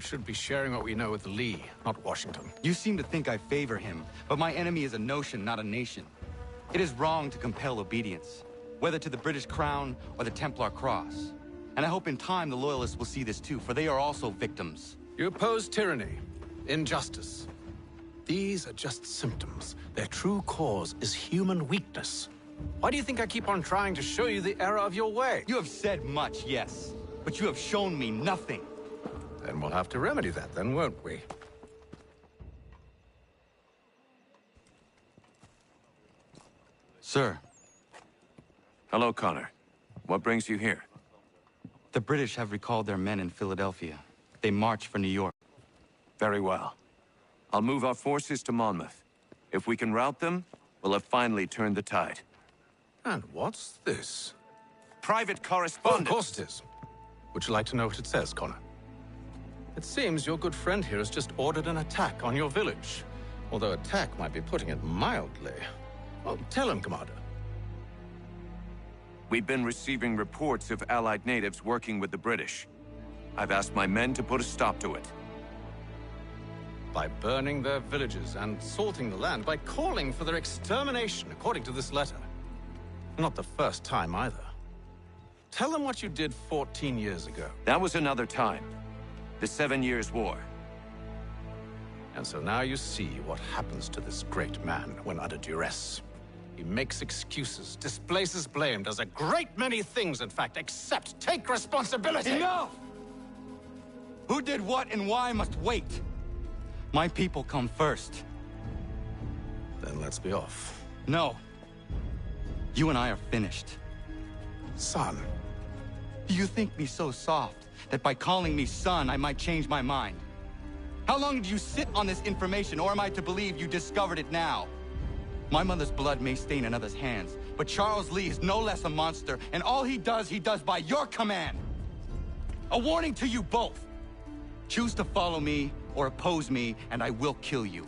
We should be sharing what we know with Lee, not Washington. You seem to think I favor him, but my enemy is a notion, not a nation. It is wrong to compel obedience, whether to the British Crown or the Templar Cross. And I hope in time the Loyalists will see this too, for they are also victims. You oppose tyranny, injustice. These are just symptoms. Their true cause is human weakness. Why do you think I keep on trying to show you the error of your way? You have said much, yes, but you have shown me nothing. Then we'll have to remedy that then, won't we? Sir. Hello, Connor. What brings you here? The British have recalled their men in Philadelphia. They march for New York. Very well. I'll move our forces to Monmouth. If we can rout them, we'll have finally turned the tide. And what's this? Private Oh, correspondence! of course it is. Would you like to know what it says, Connor? It seems your good friend here has just ordered an attack on your village. Although attack might be putting it mildly. Well, tell him, Commander. We've been receiving reports of Allied natives working with the British. I've asked my men to put a stop to it. By burning their villages and salting the land, by calling for their extermination, according to this letter. Not the first time, either. Tell them what you did 14 years ago. That was another time. The 7 Years' War. And so now you see what happens to this great man when under duress. He makes excuses, displaces blame, does a great many things, in fact, except take responsibility! Enough! Who did what and why must wait. My people come first. Then let's be off. No. You and I are finished. Son. You think me so soft that by calling me son, I might change my mind? How long did you sit on this information, or am I to believe you discovered it now? My mother's blood may stain another's hands, but Charles Lee is no less a monster, and all he does by your command. A warning to you both. Choose to follow me or oppose me, and I will kill you.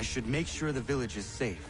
I should make sure the village is safe.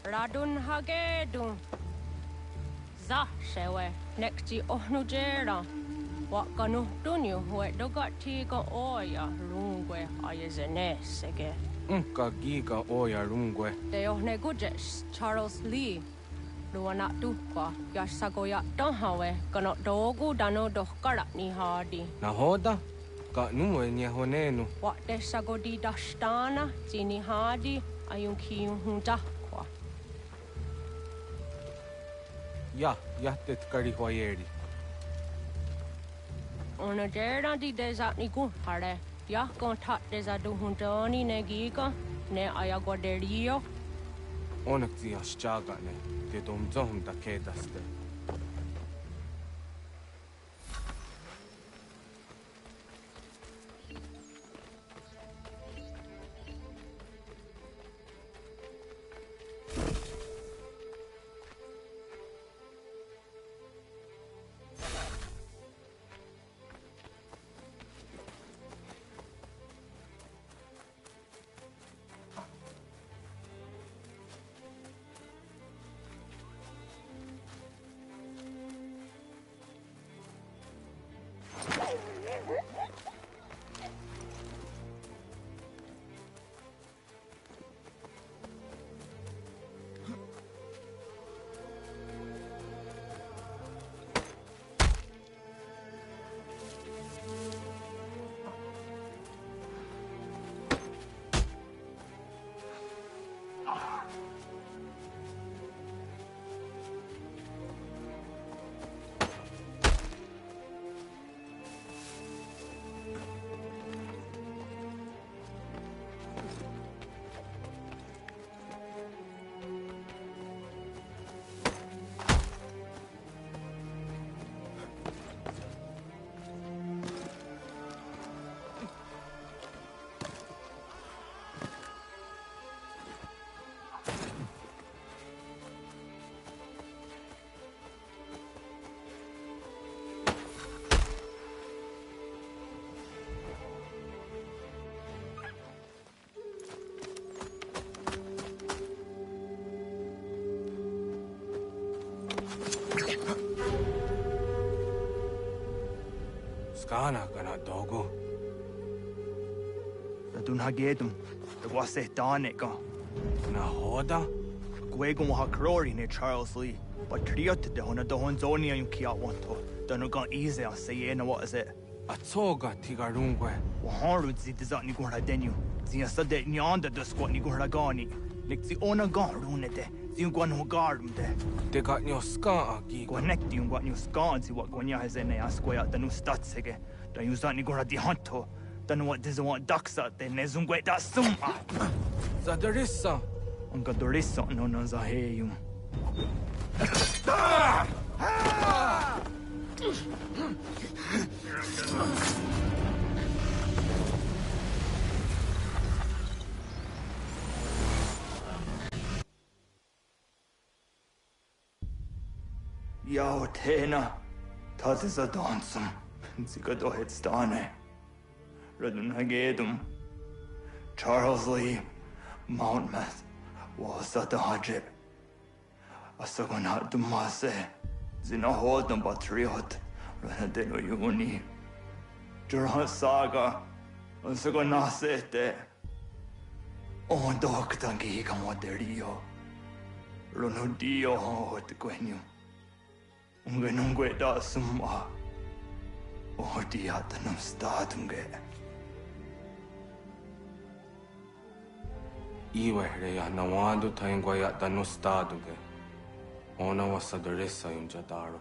Radun hagedun. Za shewe nekti ohnujera. Wakanu dunyu we dogati ga oya rungwe ayezene sege. Unka giga oya rungwe. De ohne gujes Charles Lee. Luana tukwa yasagoya donhawe kano dogu dano dohkara ni hadi. Nahoda? Ka numwe ni honenu. Wa de sagodi dashtana zini hadi ayun kiyun hunta. Ja, jättet kari hoyeri. Ona jera di desa ni kun hare. Ja kon tat desa du huntoni negiga. Ne ayagoderio. Onak zia shaga ne. Te dom zom da kedaste. Skana kana dogo. Radun hagedum, the wase danica. Na hoda? Guegum hakrori ne Charles Lee, but triot de hona dohon zonia yung kia wanto. Danugan easy on say what is it? Atsoga tigarungwe. Waharu zitizat ni gura denu. Zia sade nyanda the squat ni gura gani. Nixi ona garunete. Ziun guan hogarum de. Te got nyo ska agi. Connect yung guan yung scan si what guanya has in a square the new statsege. Da yung zat ni gura di hanto. Danu what doesn't want ducks out then nezungwe da summa. Zadarissa. Unga dorissa no no zaheyum. Yao tena, das ist a dansum. Zika dohet stane. Radun hagedum. Charles Lee, Mountmouth, was at the hajib. Asagonat dumase. Zinahodum batriot. Ranadeno yuni. Jurhan saga. Asagonasete. On doktangi kamoderio. Runudio hot quenu. Ungenungue da summa. O diatanum statunge. Iwe reya nawando taingwa ya dano staduge. Ona wasadarissa yung jadaro.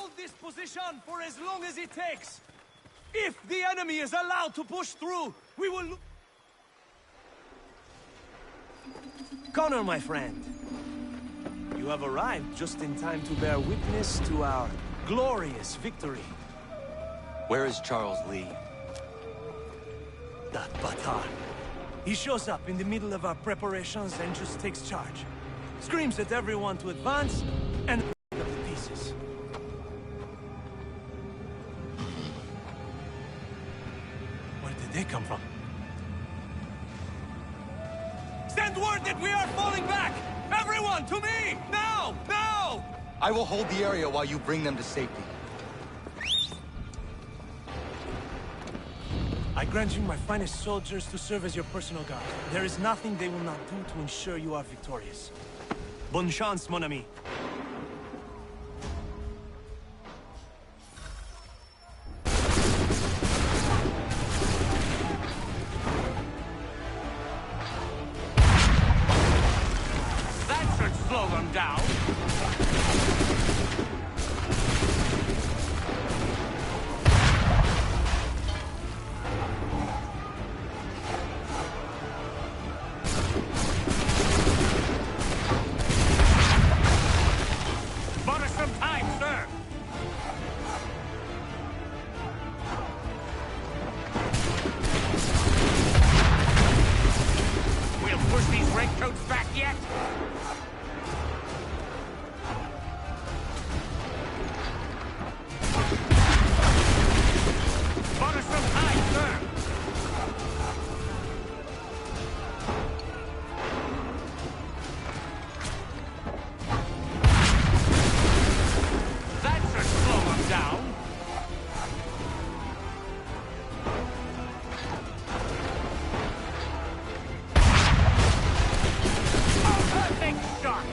hold this position for as long as it takes. If the enemy is allowed to push through, we will... Connor, my friend. You have arrived just in time to bear witness to our glorious victory. Where is Charles Lee? That Batar. He shows up in the middle of our preparations and just takes charge. Screams at everyone to advance, and pick up the pieces. Where did they come from? Send word that we are falling back! Everyone, to me! Now! Now! I will hold the area while you bring them to safety. I grant you my finest soldiers to serve as your personal guard. There is nothing they will not do to ensure you are victorious. Bonne chance, mon ami. That should slow them down. Bought us some time, sir. We'll push these redcoats back yet. Bought us some time, sir. That should slow them down. A perfect shot.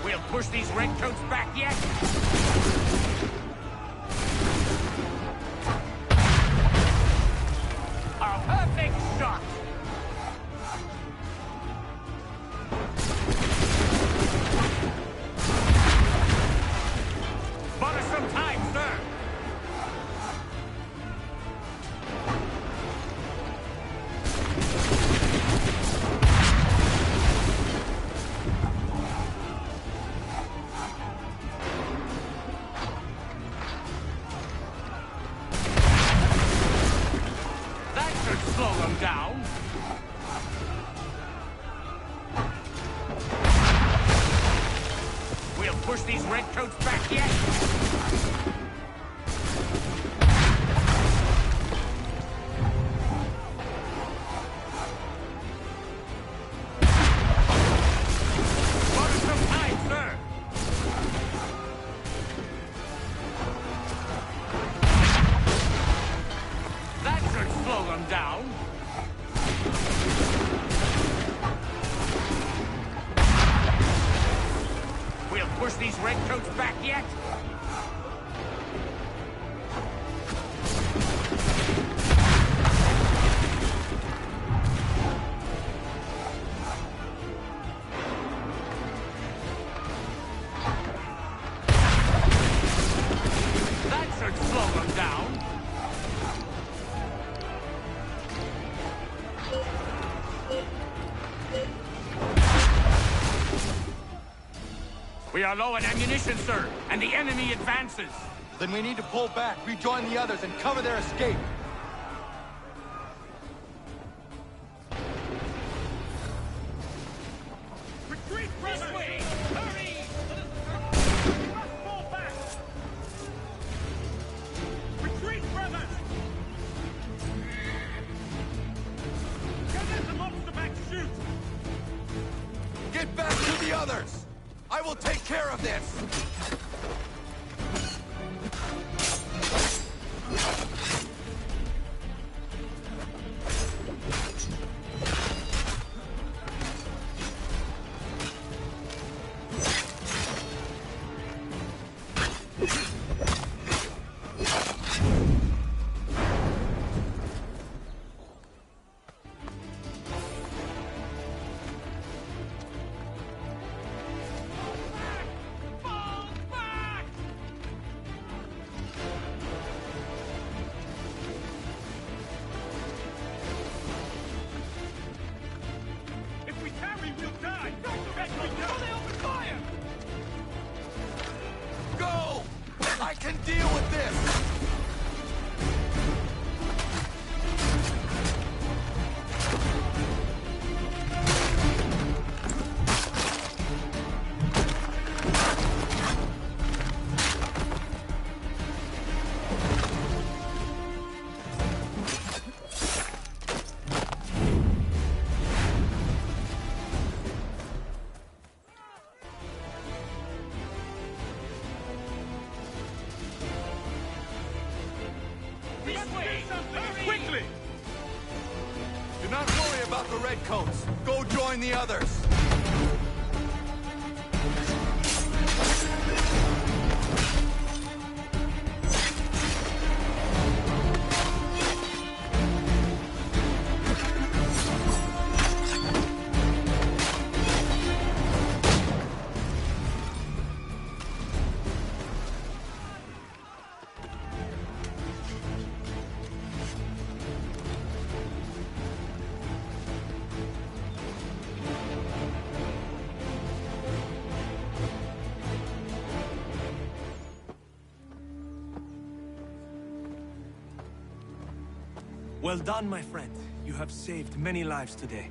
We'll push these redcoats back yet. A perfect shot. Bought us some time, sir. That should slow them down. We'll push these redcoats back yet. Bought us some time, sir. That should slow them down. We'll push these redcoats back yet. That should slow them down. We are low on ammunition, sir, and the enemy advances. Then we need to pull back, rejoin the others, and cover their escape. Retreat, this way! Hurry! We must fall back! Retreat, brothers! Can let the monster back shoot! Get back to the others! I will take care of this! Quickly! Do not worry about the Redcoats. Go join the others. Well done, my friend. You have saved many lives today.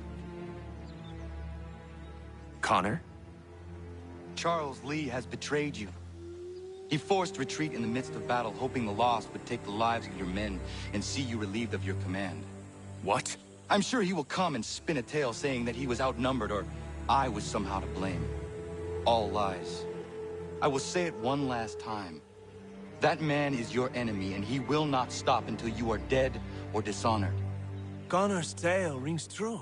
Connor? Charles Lee has betrayed you. He forced retreat in the midst of battle, hoping the loss would take the lives of your men and see you relieved of your command. What? I'm sure he will come and spin a tale saying that he was outnumbered or I was somehow to blame. All lies. I will say it one last time. That man is your enemy, and he will not stop until you are dead or dishonored. Connor's tale rings true.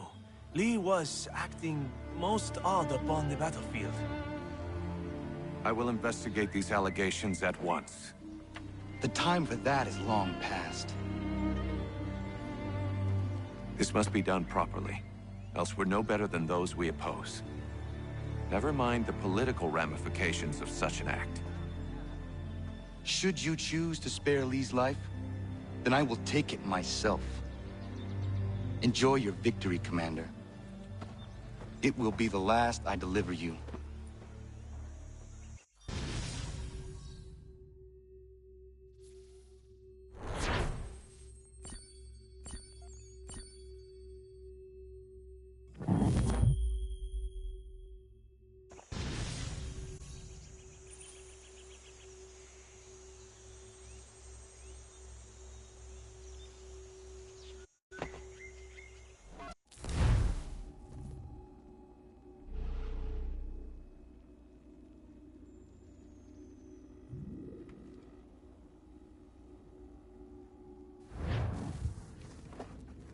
Lee was acting most odd upon the battlefield. I will investigate these allegations at once. The time for that is long past. This must be done properly, else we're no better than those we oppose. Never mind the political ramifications of such an act. Should you choose to spare Lee's life, then I will take it myself. Enjoy your victory, Commander. It will be the last I deliver you.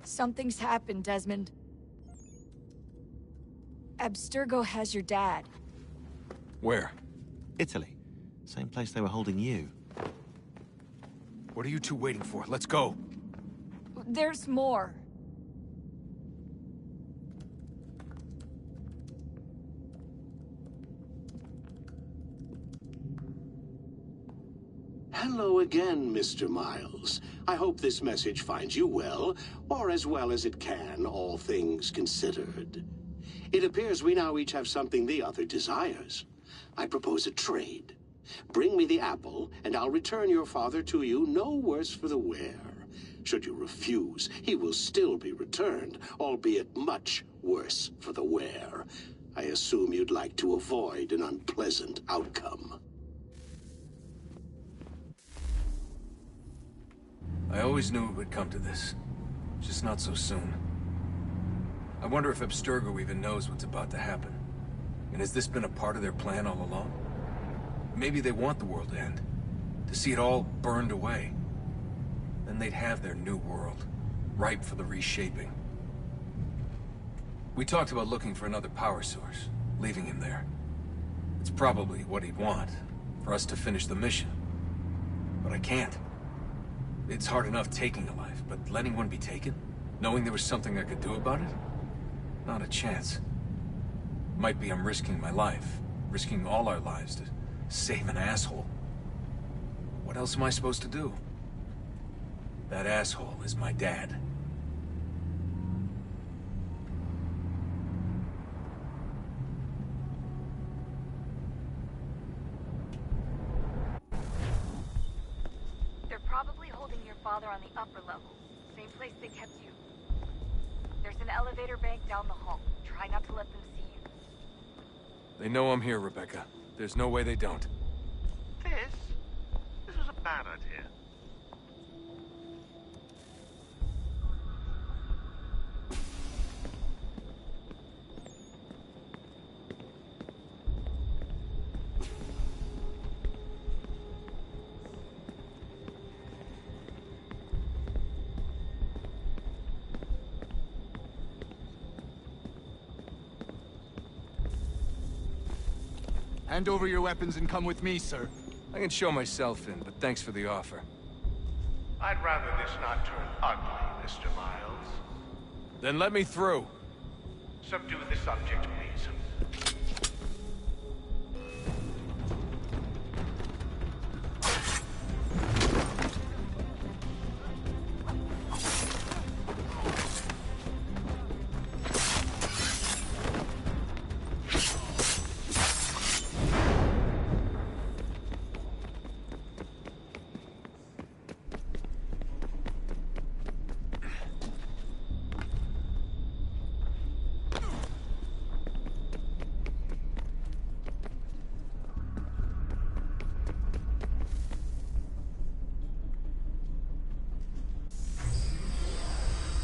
Something's happened, Desmond. Abstergo has your dad. Where? Italy. Same place they were holding you. What are you two waiting for? Let's go. There's more. Hello again, Mr. Miles. I hope this message finds you well, or as well as it can, all things considered. It appears we now each have something the other desires. I propose a trade. Bring me the apple, and I'll return your father to you no worse for the wear. Should you refuse, he will still be returned, albeit much worse for the wear. I assume you'd like to avoid an unpleasant outcome. I always knew it would come to this. Just not so soon. I wonder if Abstergo even knows what's about to happen. And has this been a part of their plan all along? Maybe they want the world to end. To see it all burned away. Then they'd have their new world, ripe for the reshaping. We talked about looking for another power source, leaving him there. It's probably what he'd want, for us to finish the mission. But I can't. It's hard enough taking a life, but letting one be taken? Knowing there was something I could do about it? Not a chance. Might be I'm risking my life, risking all our lives to save an asshole. What else am I supposed to do? That asshole is my dad. They're probably holding your father on the upper level. Same place they kept you. There's an elevator bank down the hall. Try not to let them see you. They know I'm here, Rebecca. There's no way they don't. This was a bad idea. Hand over your weapons and come with me, sir. I can show myself in, but thanks for the offer. I'd rather this not turn ugly, Mr. Miles. Then let me through. Subdue the subject, please.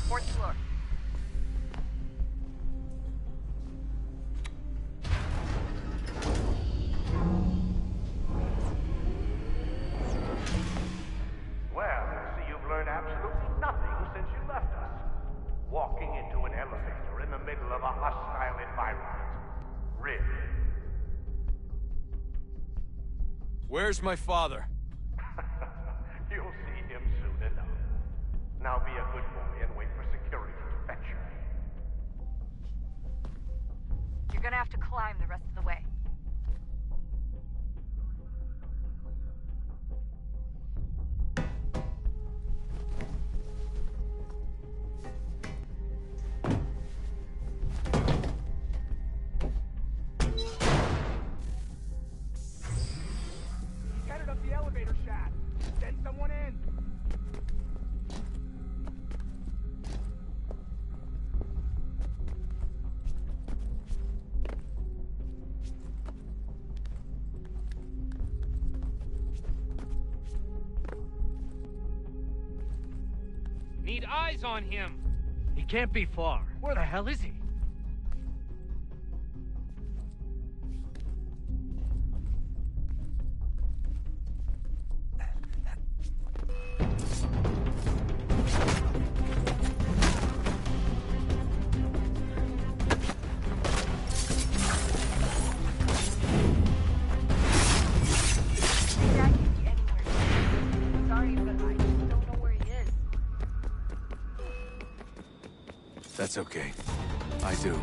Fourth floor. Well, I see you've learned absolutely nothing since you left us. Walking into an elevator in the middle of a hostile environment. Really? Where's my father? You'll see him soon enough. Now be a good boy and wait for security to fetch you. You're gonna have to climb the rest of the way. Headed up the elevator shaft. Send someone in. Need eyes on him. He can't be far. Where the hell is he? Dad can be anywhere. Sorry, but I just don't know where he is. That's okay. I do.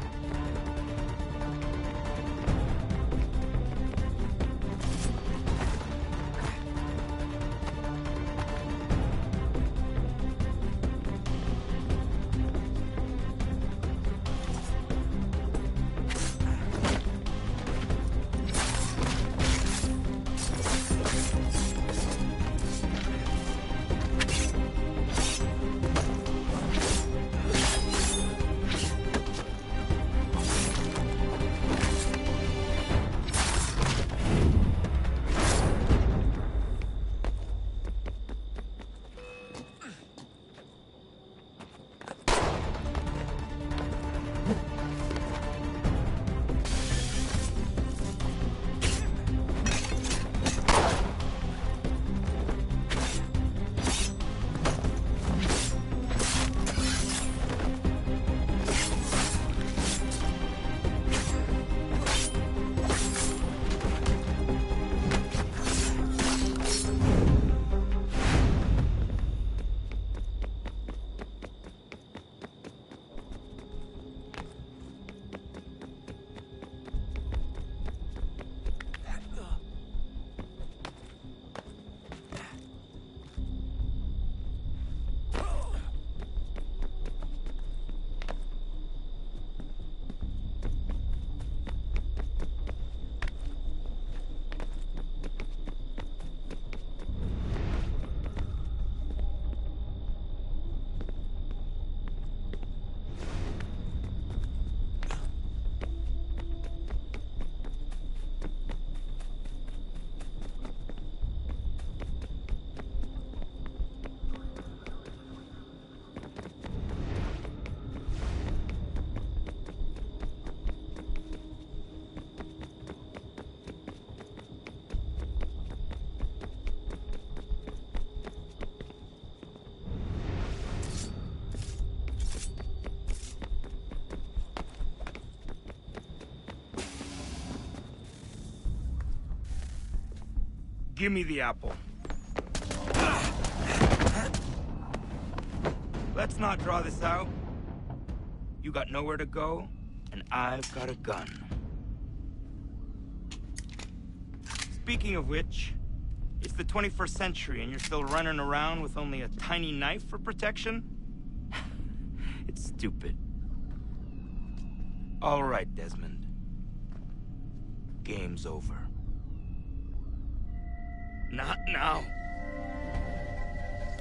Give me the apple. Let's not draw this out. You got nowhere to go, and I've got a gun. Speaking of which, it's the 21st century and you're still running around with only a tiny knife for protection? It's stupid. All right, Desmond. Game's over. Not now.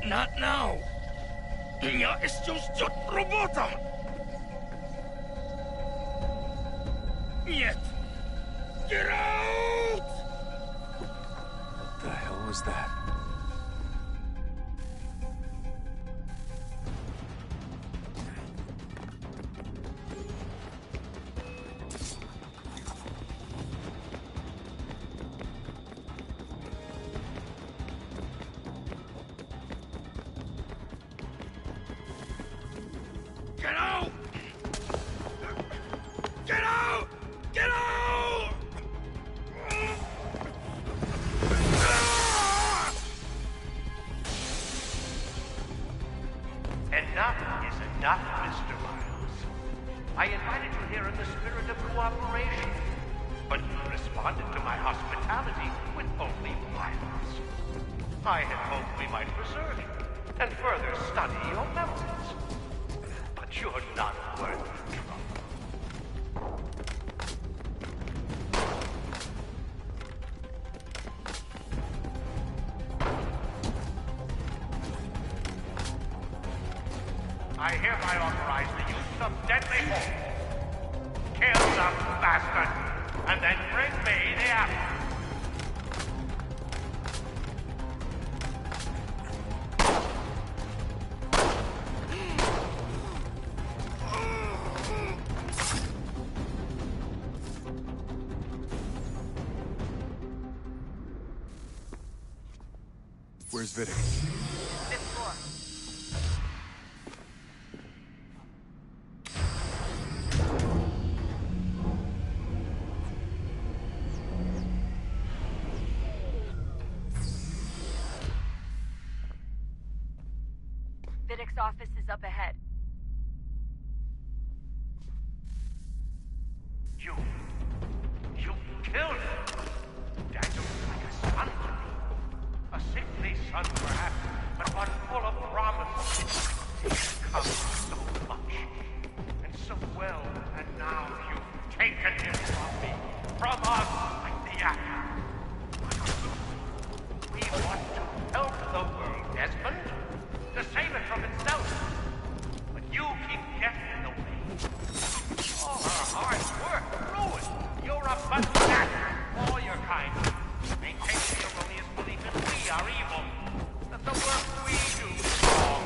Not now. Я еще ждет работа. Нет. Get out! What the hell was that? Get out! Get out! Get out! Enough is enough, Mr. Miles. I invited you here in the spirit of cooperation, but you responded to my hospitality with only violence. I had hoped we might preserve you and further study your memories. But you're not worth the trouble. I hereby authorize the use of deadly force. Kill the bastard, and then bring me the apple. Where's Vidic? Fifth floor. Vidic's office is up ahead. You killed him. Daniel was like a son to me. A sickly son, perhaps, but one full of promise. He's come so much, and so well, and now you've taken him from me, from us, like the apple. We want to help the world, Desmond, to save it from itself. But you keep getting in the way. All our hard work ruined. You're a bastard. All your kind. Maintain the erroneous belief that we are evil. That the work we do is wrong.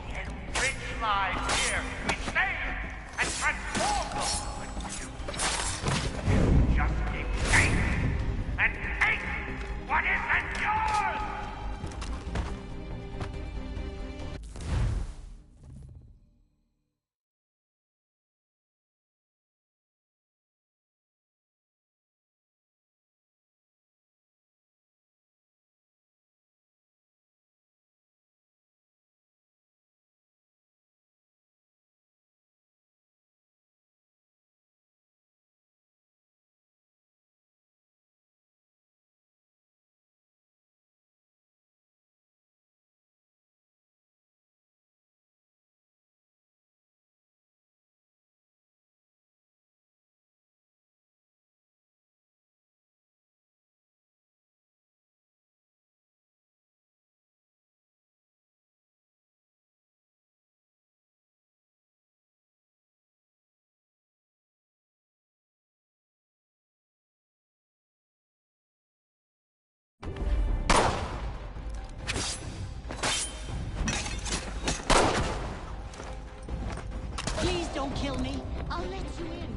Enrich lives here. We save and transform them. But you just keep taking and taking what isn't yours. Please don't kill me. I'll let you in.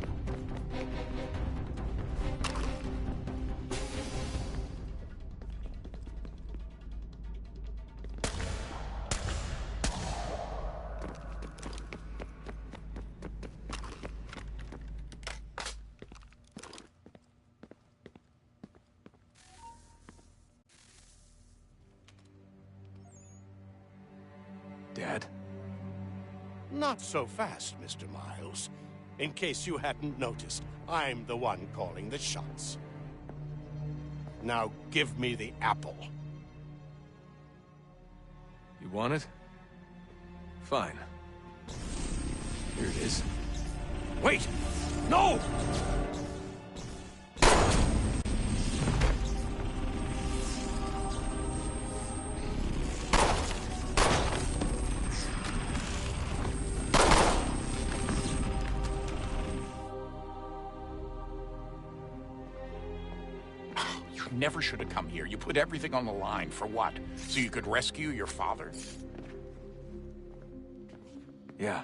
Dad. Not so fast, Mr. Miles. In case you hadn't noticed, I'm the one calling the shots. Now give me the apple. You want it? Fine. Here it is. Wait! No! You never should have come here. You put everything on the line. For what? So you could rescue your father? Yeah.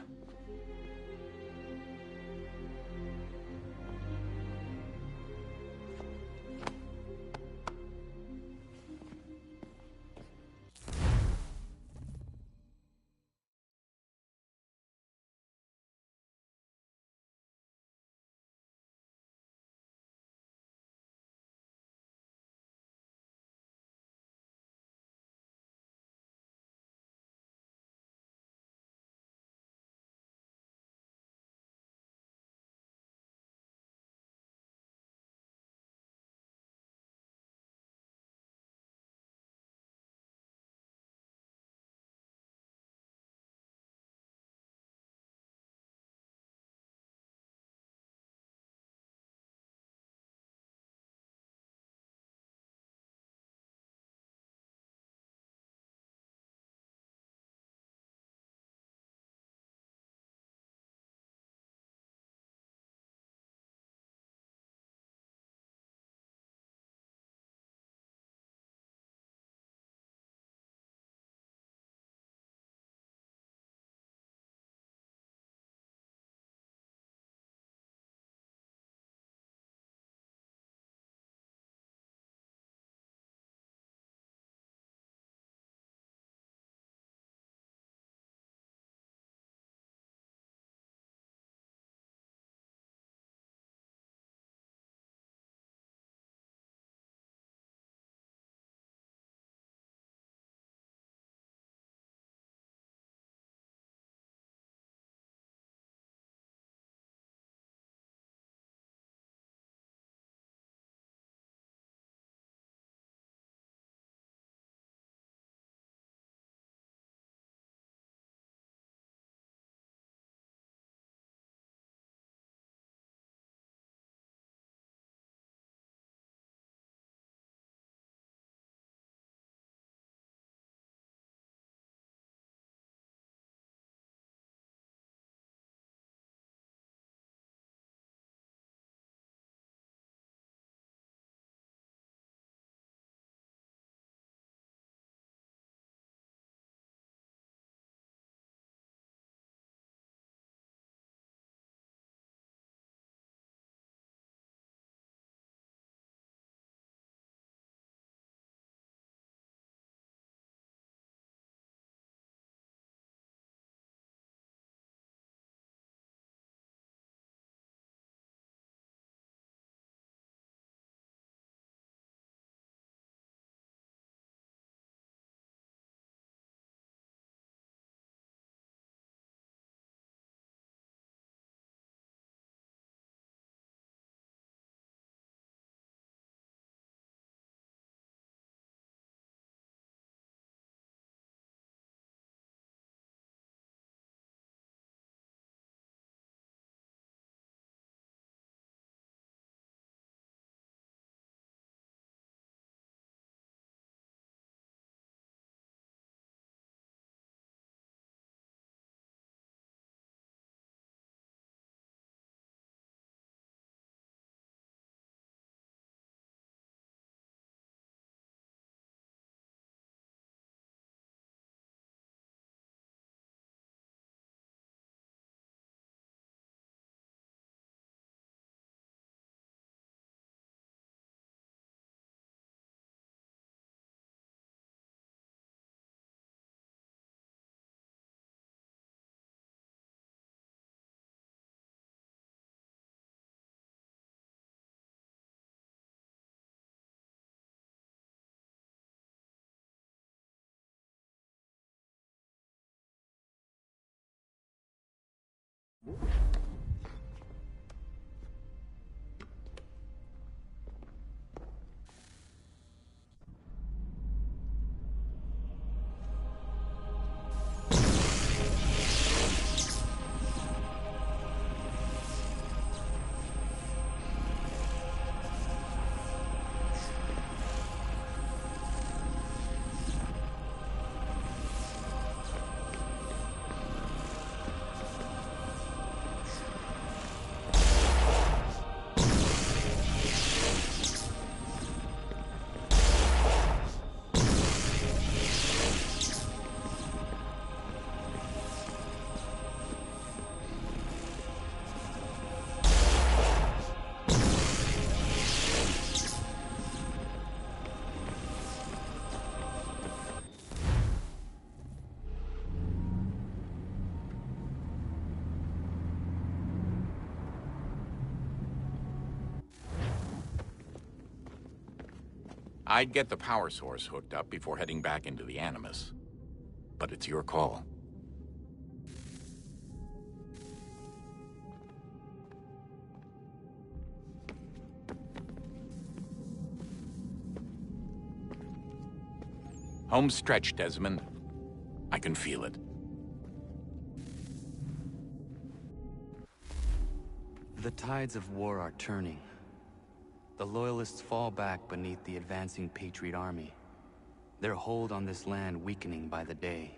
I'd get the power source hooked up before heading back into the Animus. But it's your call. Home stretch, Desmond. I can feel it. The tides of war are turning. The Loyalists fall back beneath the advancing Patriot army, their hold on this land weakening by the day.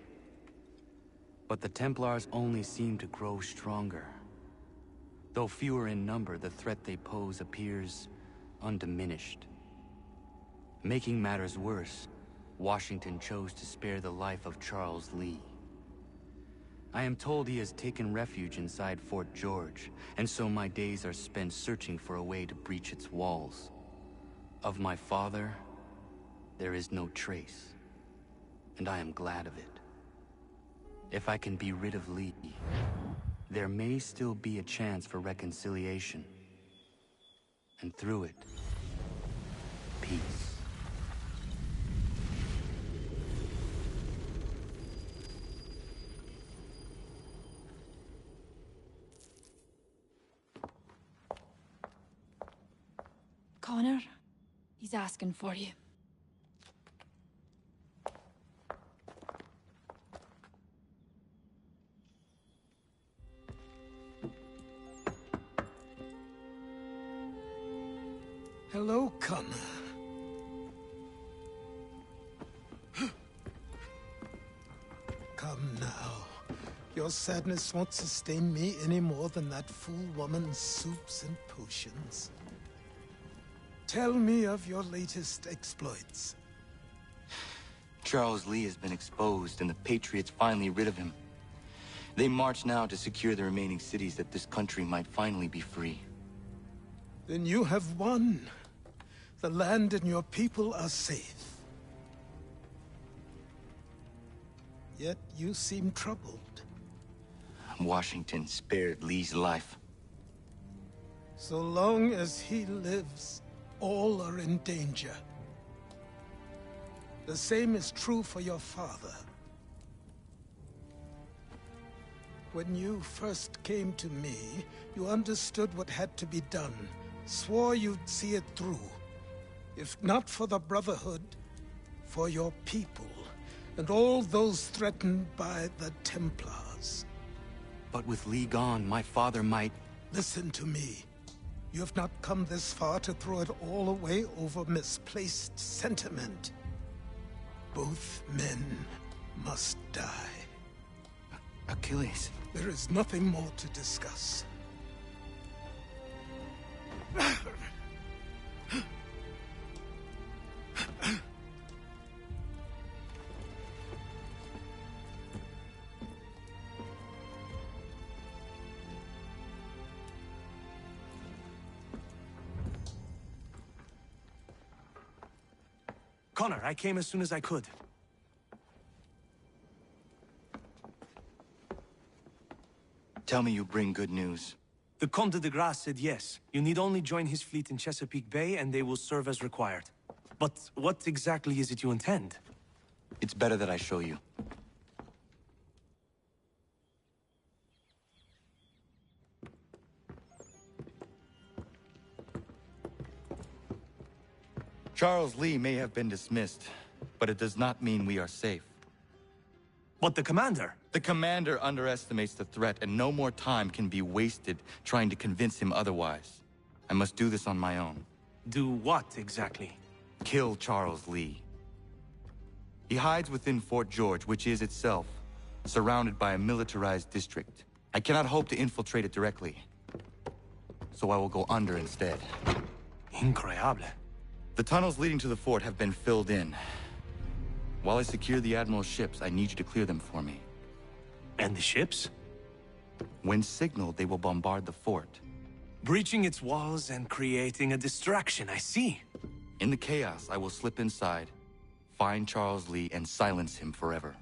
But the Templars only seem to grow stronger. Though fewer in number, the threat they pose appears undiminished. Making matters worse, Washington chose to spare the life of Charles Lee. I am told he has taken refuge inside Fort George, and so my days are spent searching for a way to breach its walls. Of my father, there is no trace, and I am glad of it. If I can be rid of Lee, there may still be a chance for reconciliation. And through it, peace. Connor, he's asking for you. Hello, Connor. Come now. Your sadness won't sustain me any more than that fool woman's soups and potions. Tell me of your latest exploits. Charles Lee has been exposed, and the Patriots finally rid of him. They march now to secure the remaining cities that this country might finally be free. Then you have won. The land and your people are safe. Yet you seem troubled. Washington spared Lee's life. So long as he lives, all are in danger. The same is true for your father. When you first came to me, you understood what had to be done, swore you'd see it through. If not for the Brotherhood, for your people, and all those threatened by the Templars. But with Lee gone, my father might... Listen to me. You have not come this far to throw it all away over misplaced sentiment. Both men must die. Achilles. There is nothing more to discuss. Connor, I came as soon as I could. Tell me you bring good news. The Comte de Grasse said yes. You need only join his fleet in Chesapeake Bay and they will serve as required. But what exactly is it you intend? It's better that I show you. Charles Lee may have been dismissed, but it does not mean we are safe. But the commander? The commander underestimates the threat, and no more time can be wasted trying to convince him otherwise. I must do this on my own. Do what, exactly? Kill Charles Lee. He hides within Fort George, which is itself surrounded by a militarized district. I cannot hope to infiltrate it directly, so I will go under instead. Incroyable. The tunnels leading to the fort have been filled in. While I secure the Admiral's ships, I need you to clear them for me. And the ships? When signaled, they will bombard the fort. Breaching its walls and creating a distraction, I see. In the chaos, I will slip inside, find Charles Lee, and silence him forever.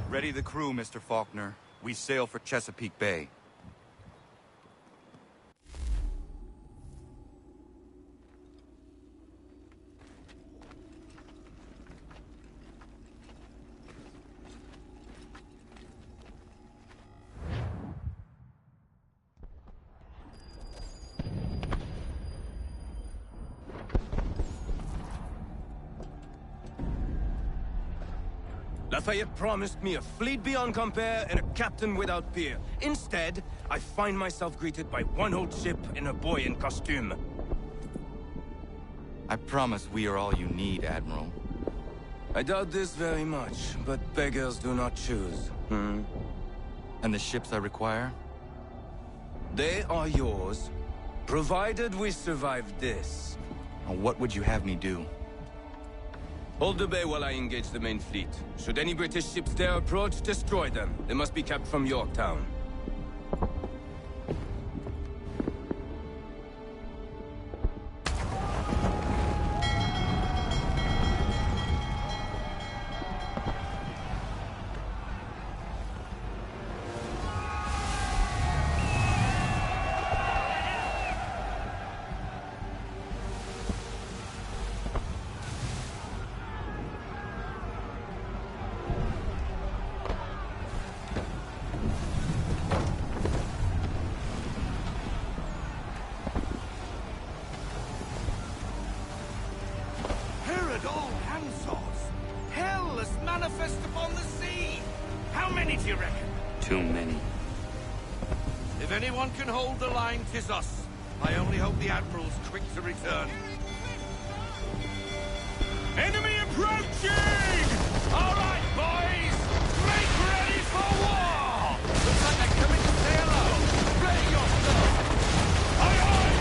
Ready the crew, Mr. Faulkner. We sail for Chesapeake Bay. Lafayette promised me a fleet beyond compare and a captain without peer. Instead, I find myself greeted by one old ship and a boy in costume. I promise we are all you need, Admiral. I doubt this very much, but beggars do not choose. And the ships I require? They are yours, provided we survive this. And what would you have me do? Hold the bay while I engage the main fleet. Should any British ships dare approach, destroy them. They must be kept from Yorktown. Too many. If anyone can hold the line, 'tis us. I only hope the Admiral's quick to return. Enemy approaching! All right, boys! Make ready for war! Looks like they're coming to say hello. Ready your stuff! Aye, aye!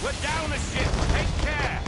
We're down a ship! Take care!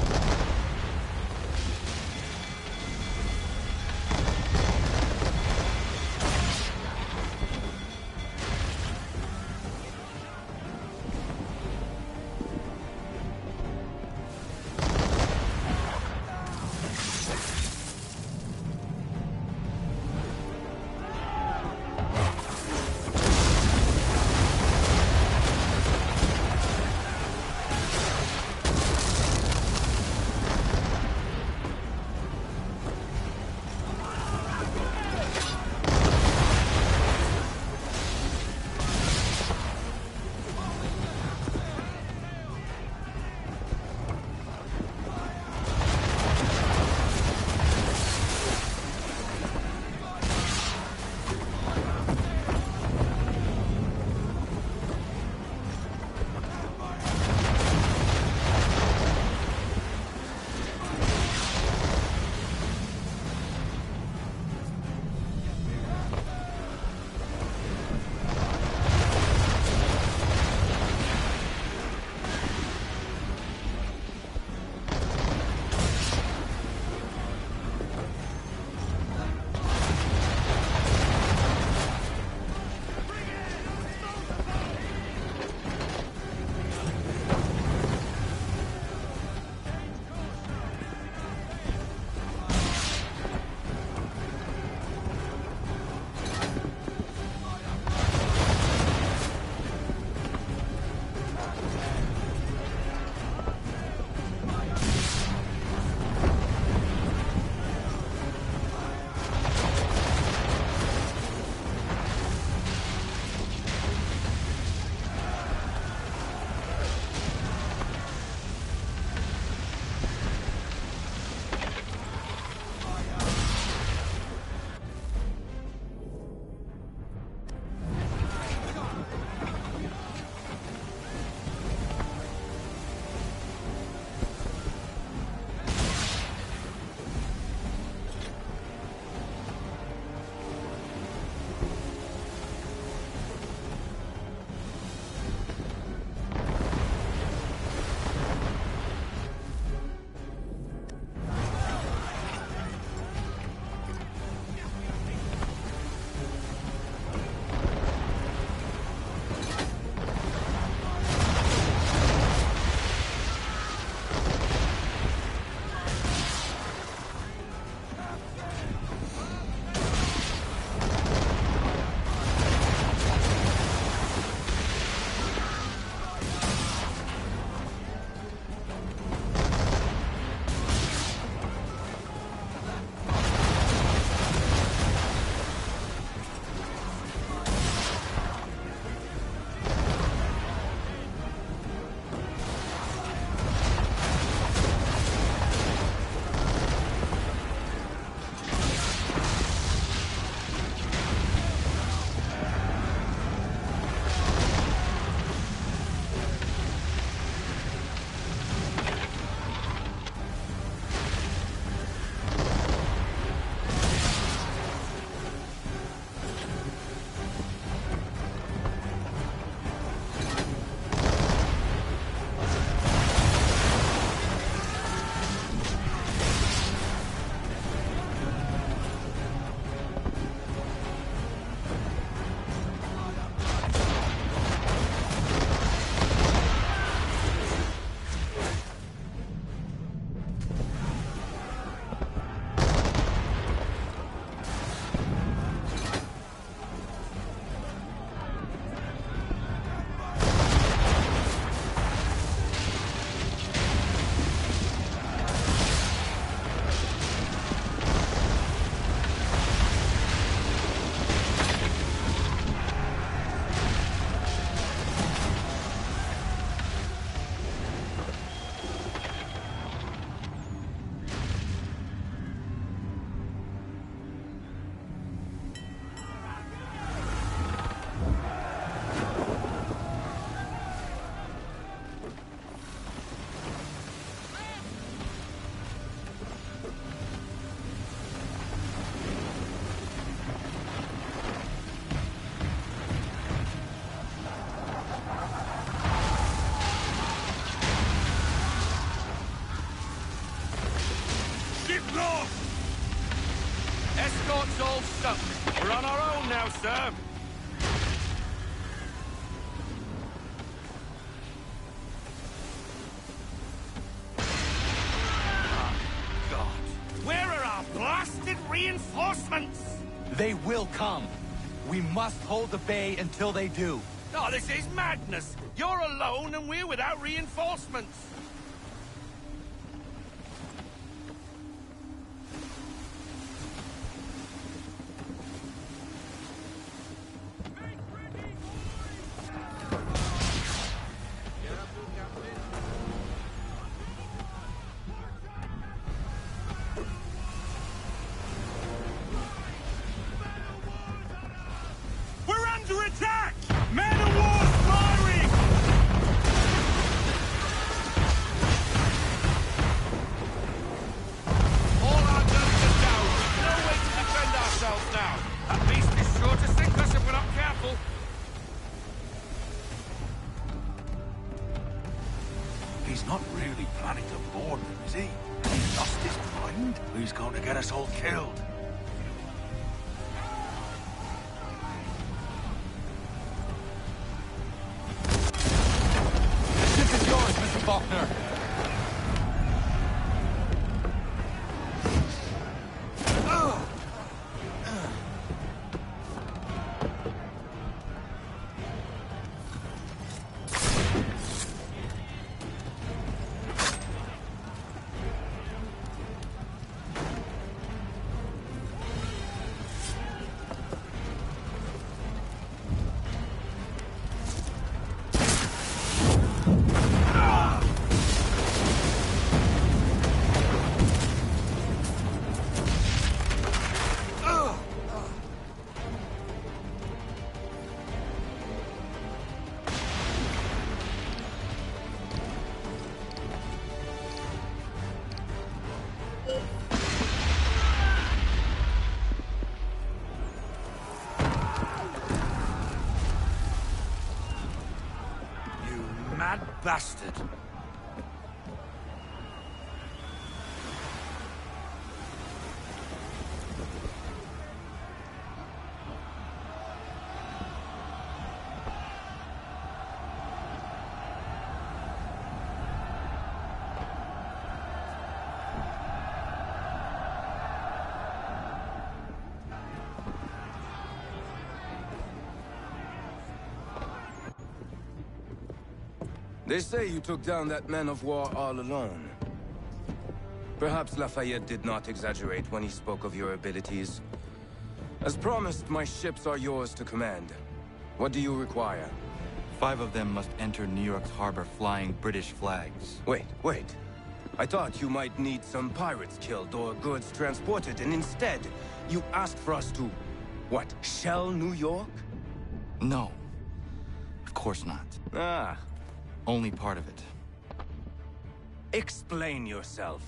We're on our own now, sir. Where are our blasted reinforcements? They will come. We must hold the bay until they do. Oh, this is madness! You're alone and we're without reinforcements! We're under attack! Man of war's firing! All our guns are down! No way to defend ourselves now! That beast is sure to sink us if we're not careful! He's not really planning to board them, is he? He lost his mind? He's going to get us all killed. This is yours, Mr. Faulkner. Mad bastard. They say you took down that man of war all alone. Perhaps Lafayette did not exaggerate when he spoke of your abilities. As promised, my ships are yours to command. What do you require? 5 of them must enter New York's harbor flying British flags. Wait. I thought you might need some pirates killed or goods transported, and instead, you asked for us to, what, shell New York? No. Of course not. Ah. Only part of it. Explain yourself.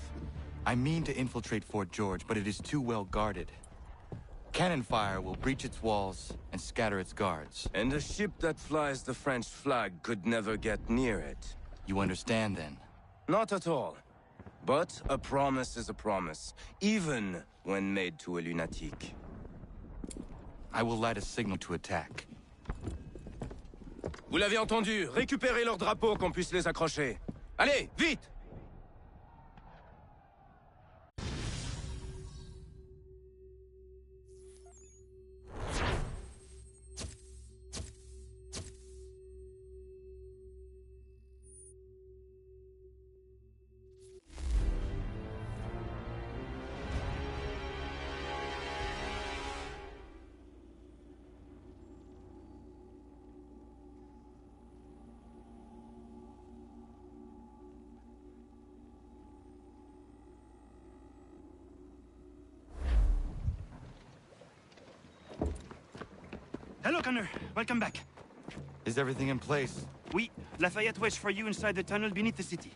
I mean to infiltrate Fort George, but it is too well guarded. Cannon fire will breach its walls and scatter its guards. And a ship that flies the French flag could never get near it. You understand, then? Not at all. But a promise is a promise, even when made to a lunatic. I will light a signal to attack. Vous l'avez entendu, récupérez leurs drapeaux qu'on puisse les accrocher. Allez, vite! Hello, Connor. Welcome back. Is everything in place? Oui. Lafayette waits for you inside the tunnel beneath the city.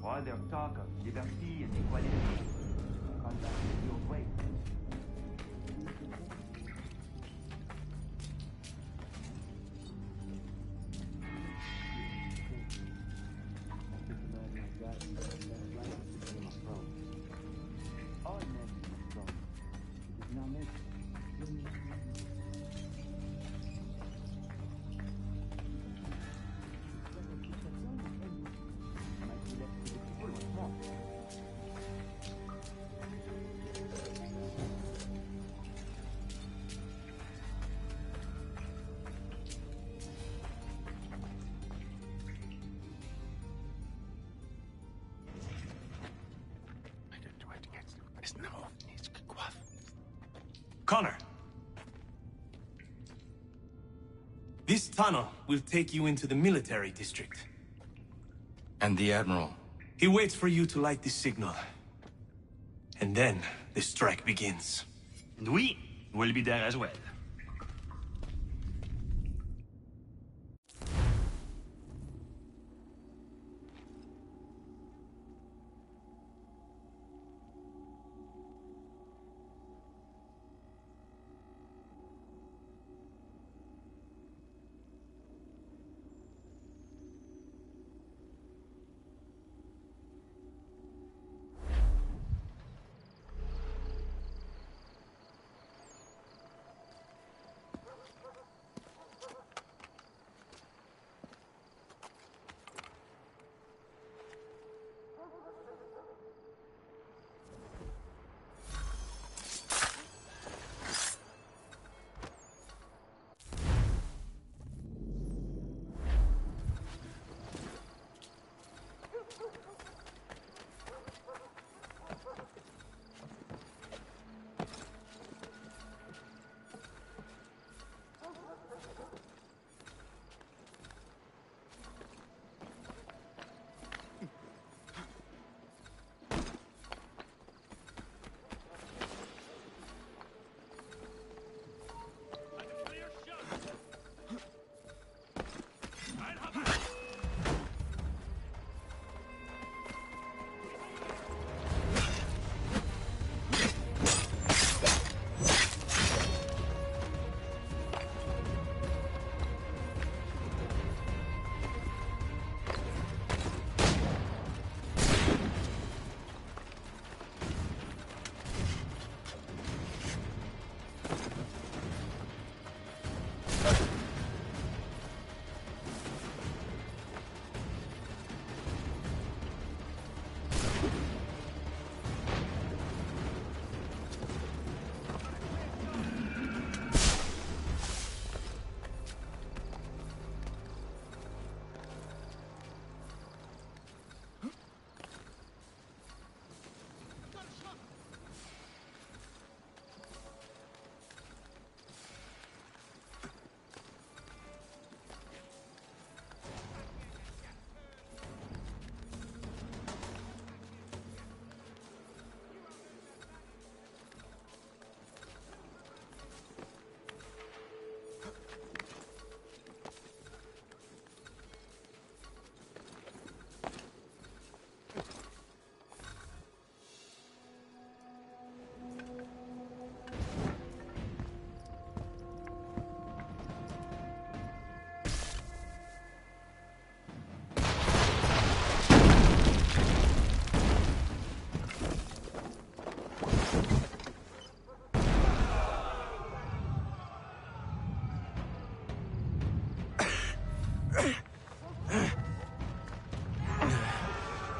All their talk of liberty and equality. Come back to your way. All men must go. It is now meant. Connor. This tunnel will take you into the military district. And the Admiral? He waits for you to light the signal. And then the strike begins. And we will be there as well.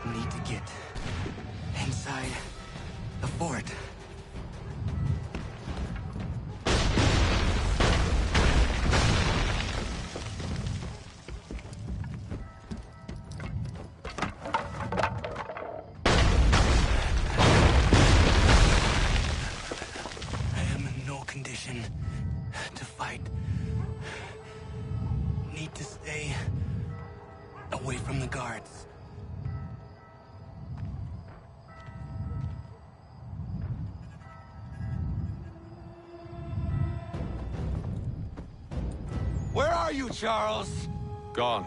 Need to get inside the fort. I am in no condition to fight. Need to stay away from the guards. Where are you, Charles? Gone.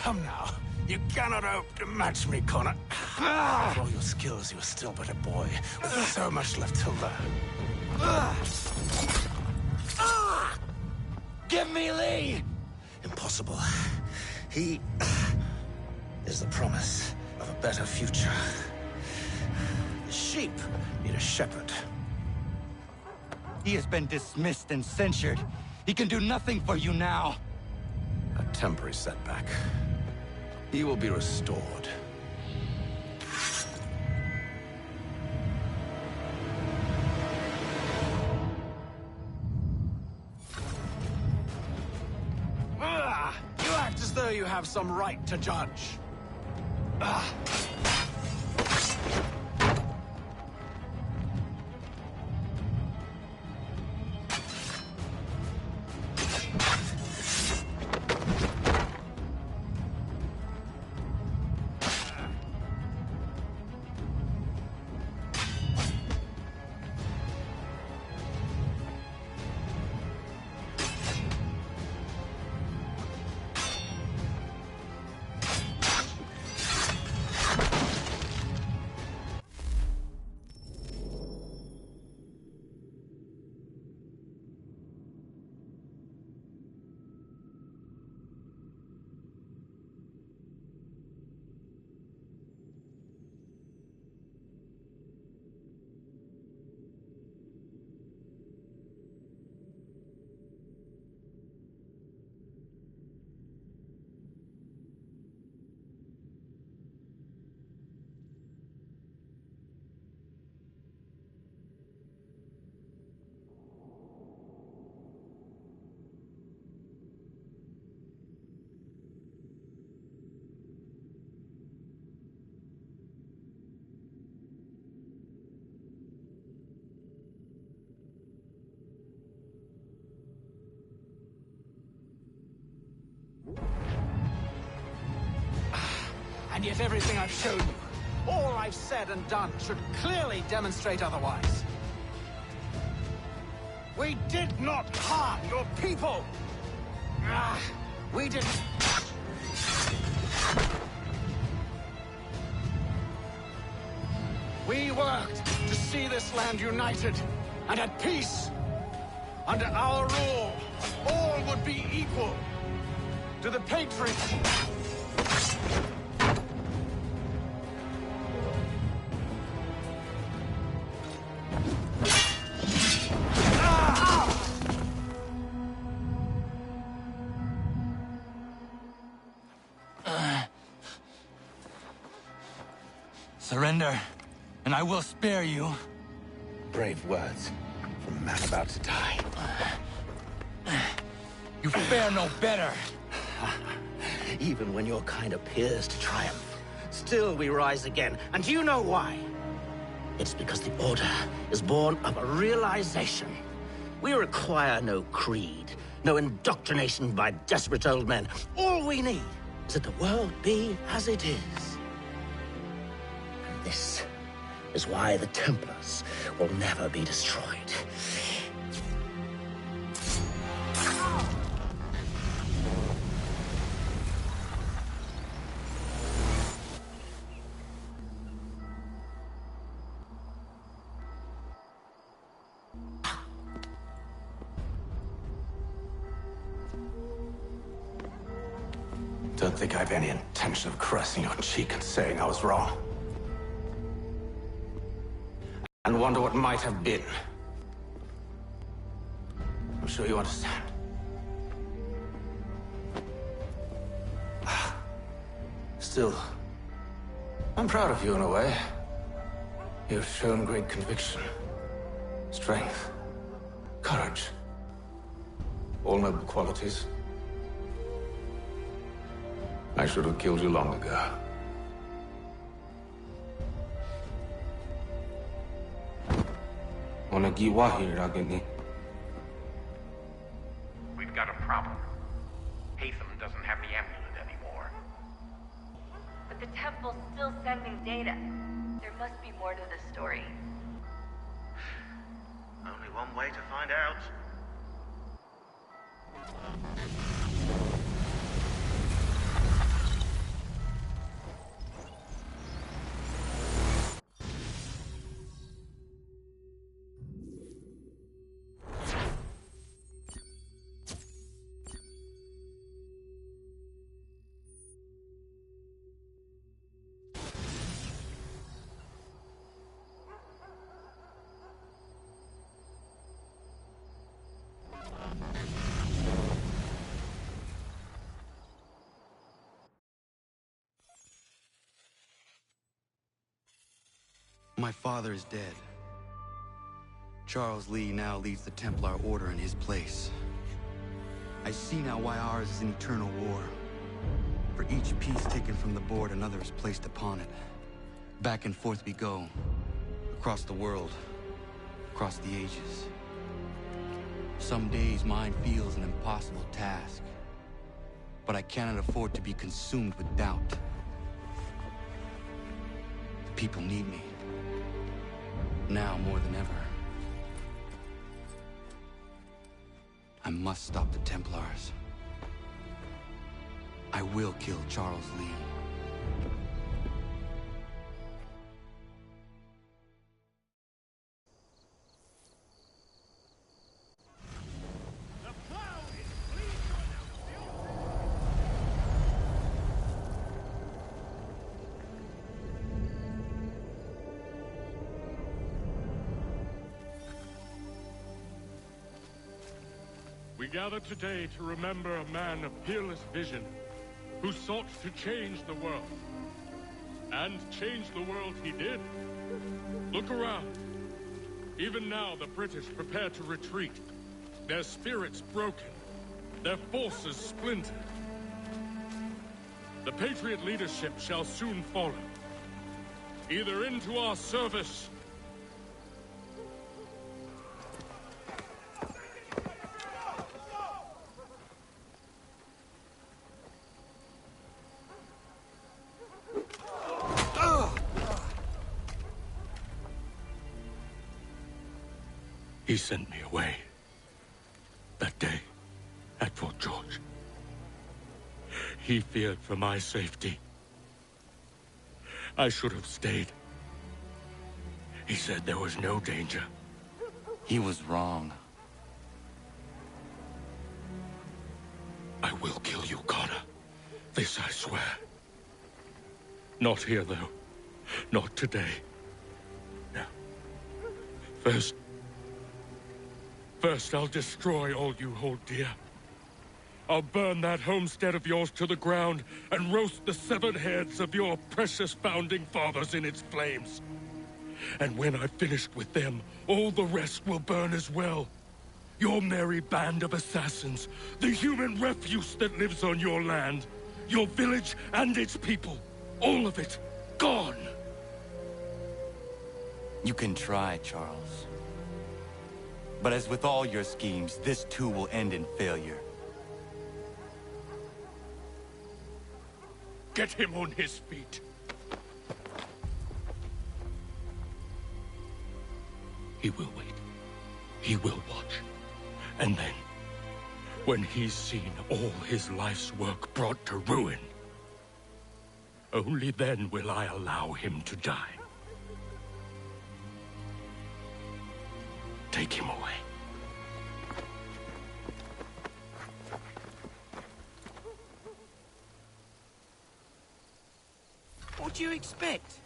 Come now. You cannot hope to match me, Connor. For all your skills, you are still but a boy, with so much left to learn. Give me Lee! Impossible. He is the promise of a better future. The sheep need a shepherd. He has been dismissed and censured. He can do nothing for you now. A temporary setback. He will be restored. You act as though you have some right to judge. And yet everything I've shown you, all I've said and done, should clearly demonstrate otherwise. We did not harm your people! We didn't... We worked to see this land united and at peace. Under our rule, all would be equal. To the patriots. Surrender, and I will spare you. Brave words from a man about to die. You fare no better. Even when your kind appears to triumph, still we rise again. And do you know why? It's because the Order is born of a realization. We require no creed, no indoctrination by desperate old men. All we need is that the world be as it is. And this is why the Templars will never be destroyed. Don't think I've any intention of caressing your cheek and saying I was wrong. And wonder what might have been. I'm sure you understand. Still, I'm proud of you in a way. You've shown great conviction, strength, courage. All noble qualities. I should have killed you long ago. We've got a problem. Hatham doesn't have the amulet anymore. But the temple's still sending data. There must be more to the story. Only one way to find out. My father is dead. Charles Lee now leads the Templar Order in his place. I see now why ours is an eternal war. For each piece taken from the board, another is placed upon it. Back and forth we go. Across the world. Across the ages. Some days mine feels an impossible task. But I cannot afford to be consumed with doubt. The people need me. Now more than ever. I must stop the Templars. I will kill Charles Lee. We gather today to remember a man of peerless vision who sought to change the world. And change the world he did. Look around. Even now the British prepare to retreat. Their spirits broken. Their forces splintered. The Patriot leadership shall soon follow. Either into our service He sent me away. That day, at Fort George. He feared for my safety. I should have stayed. He said there was no danger. He was wrong. I will kill you, Connor. This I swear. Not here, though. Not today. No. First, I'll destroy all you hold dear. I'll burn that homestead of yours to the ground and roast the severed heads of your precious founding fathers in its flames. And when I've finished with them, all the rest will burn as well. Your merry band of assassins, the human refuse that lives on your land, your village and its people, all of it, gone. You can try, Charles. But as with all your schemes, this too will end in failure. Get him on his feet. He will wait. He will watch. And then, when he's seen all his life's work brought to ruin, only then will I allow him to die. Take him away. What do you expect?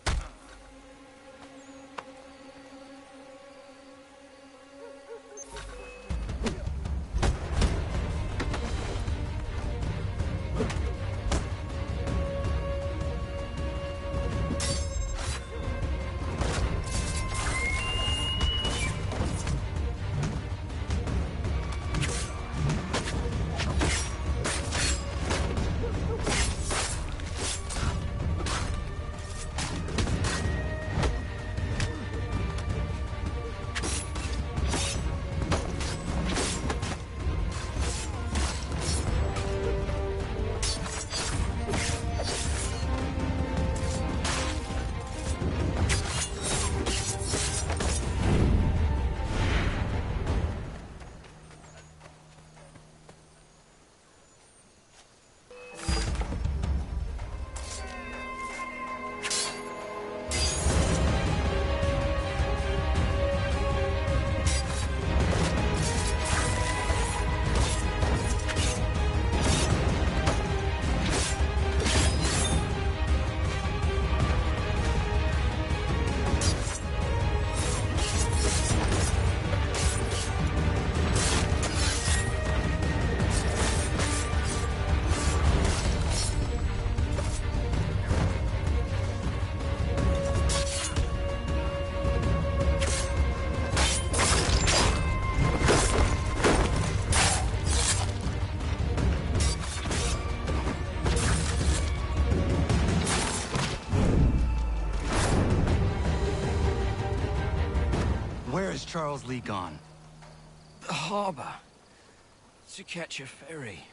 Where's Charles Lee gone? The harbor. To catch a ferry.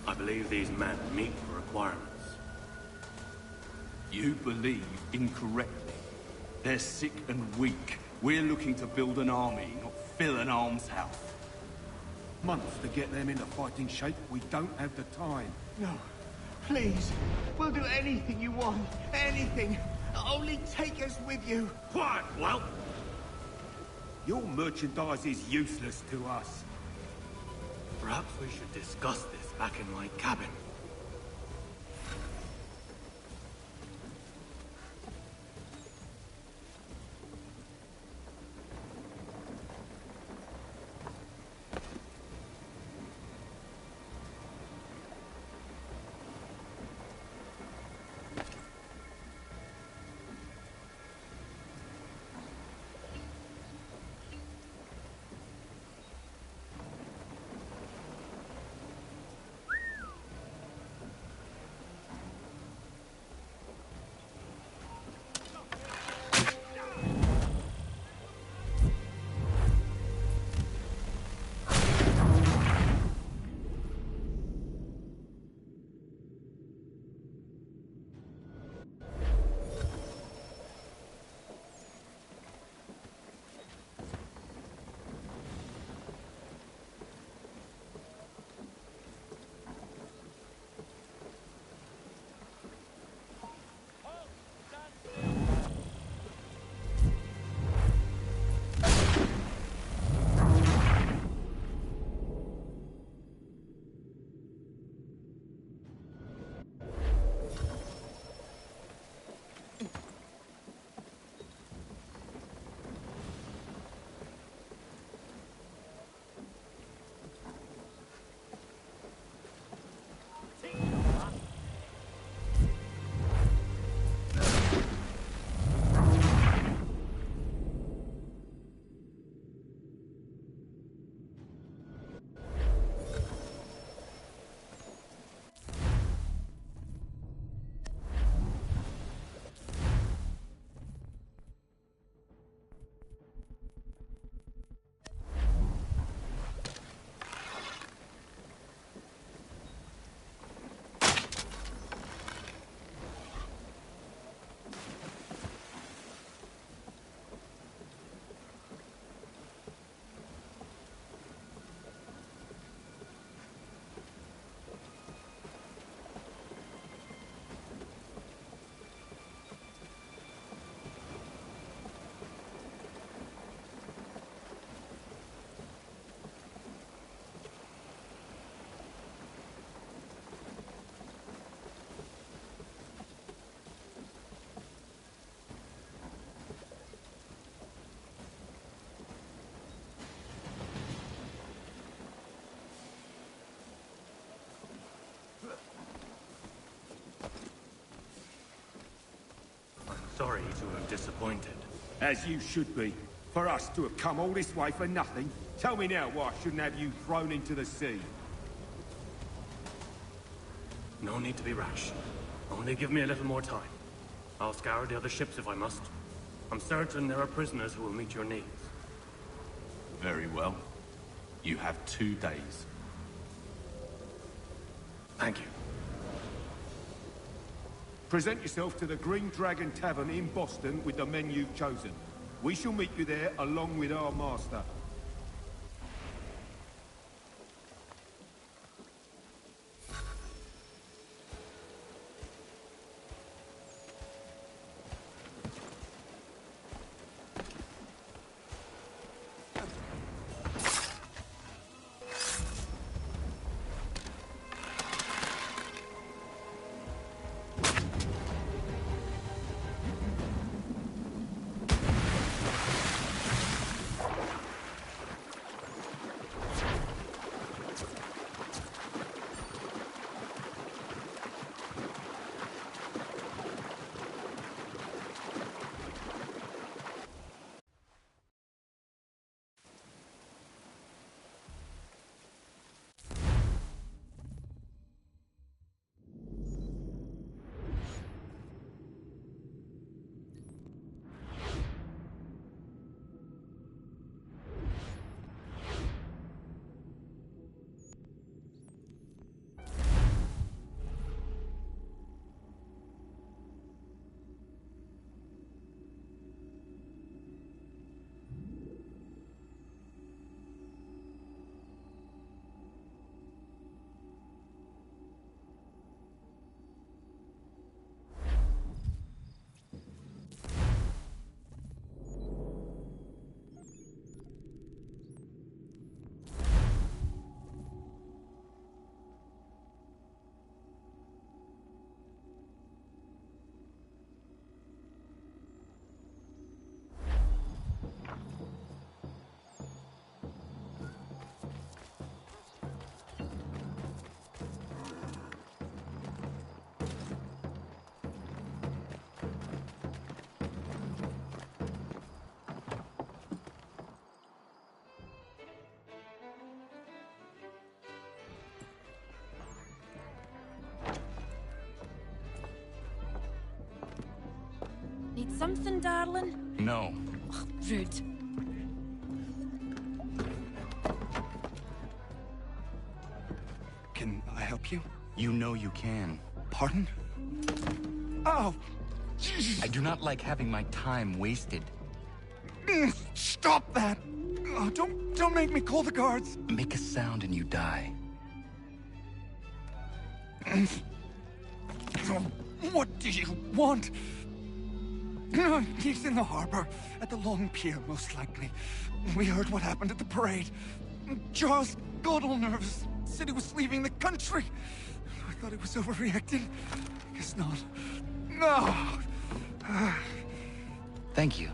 I believe these men meet the requirements. You believe incorrectly. They're sick and weak. We're looking to build an army, not fill an almshouse. Months to get them into fighting shape. We don't have the time. No. Please. We'll do anything you want. Anything. Only take us with you. Quiet, well. Your merchandise is useless to us. Perhaps we should discuss this back in my cabin. Sorry to have disappointed. As you should be. For us to have come all this way for nothing. Tell me now why I shouldn't have you thrown into the sea. No need to be rash. Only give me a little more time. I'll scour the other ships if I must. I'm certain there are prisoners who will meet your needs. Very well. You have 2 days. Thank you. Present yourself to the Green Dragon Tavern in Boston with the men you've chosen. We shall meet you there along with our master. something, darling? No. Ugh, rude. Can I help you? You know you can. Pardon? Oh! I do not like having my time wasted. Stop that! Oh, don't make me call the guards! Make a sound and you die. What do you want? He's in the harbor, at the long pier, most likely. We heard what happened at the parade. Charles got all nervous, said he was leaving the country. I thought he was overreacting. Guess not. No! Thank you.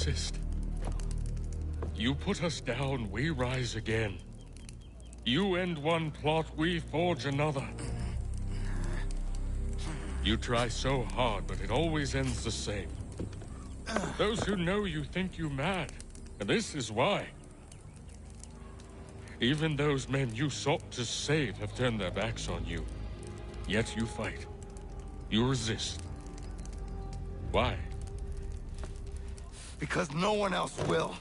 resist. You put us down, we rise again. You end one plot, we forge another. You try so hard, but it always ends the same. Those who know you think you mad, and this is why. Even those men you sought to save have turned their backs on you. Yet you fight. You resist. Why? Because no one else will.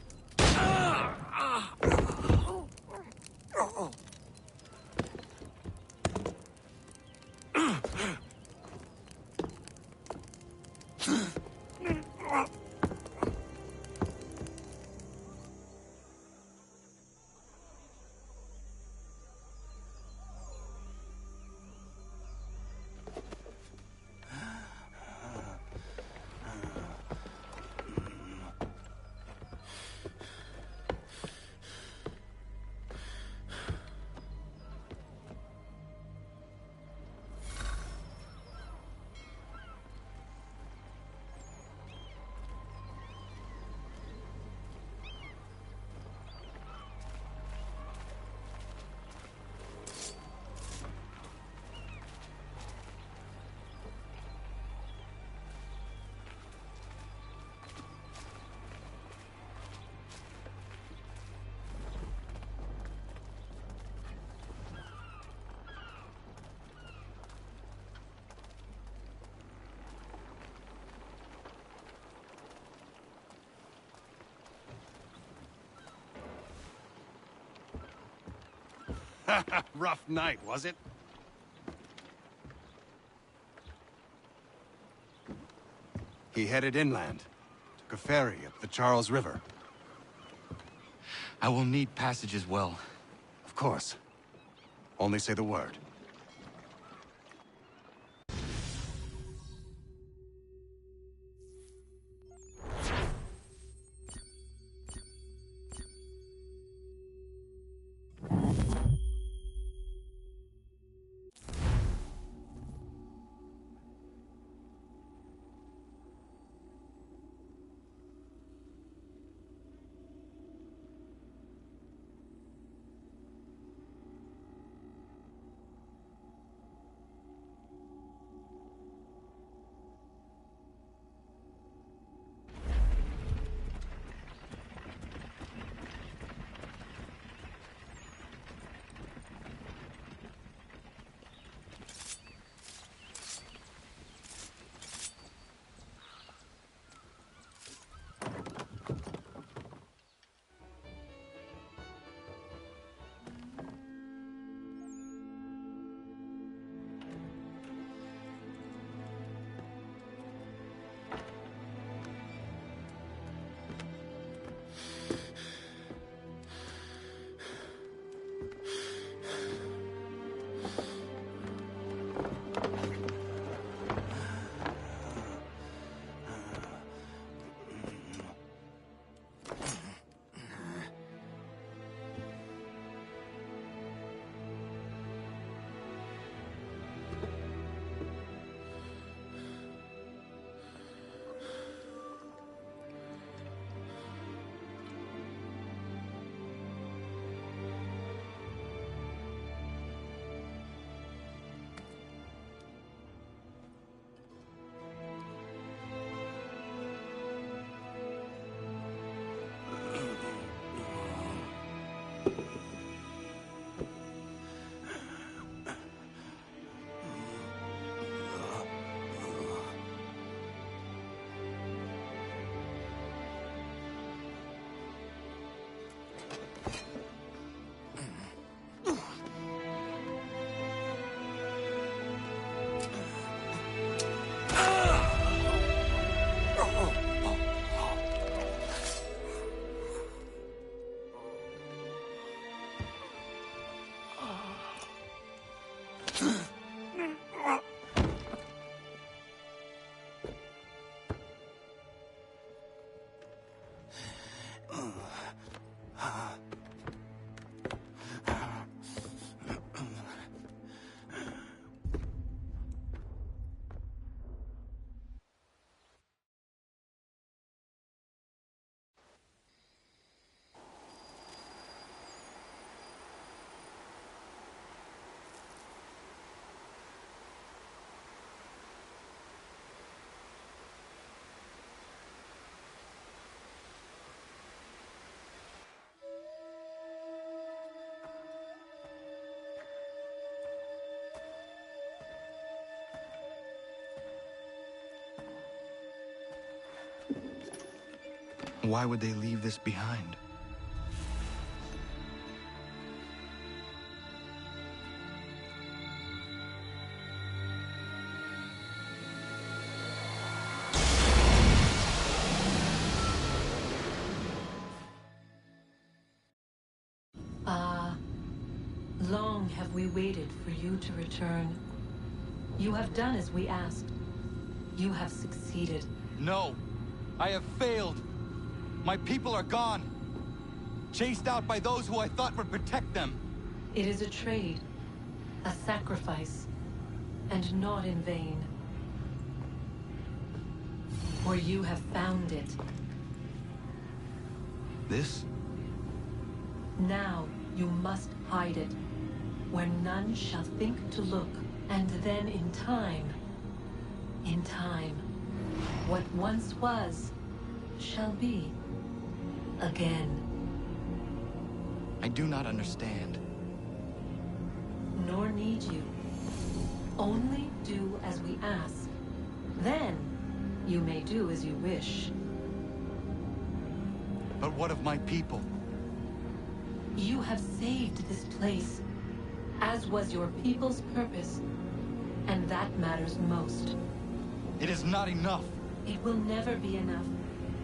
Rough night, was it? He headed inland. Took a ferry up the Charles River. I will need passage as well. Of course. Only say the word. Why would they leave this behind? Long have we waited for you to return. You have done as we asked. You have succeeded. No! I have failed! My people are gone! Chased out by those who I thought would protect them! It is a trade, a sacrifice, and not in vain. For you have found it. This? Now you must hide it, where none shall think to look, and then in time, what once was, shall be again. I do not understand. Nor need you. Only do as we ask. Then, you may do as you wish. But what of my people? You have saved this place, as was your people's purpose, and that matters most. It is not enough. It will never be enough.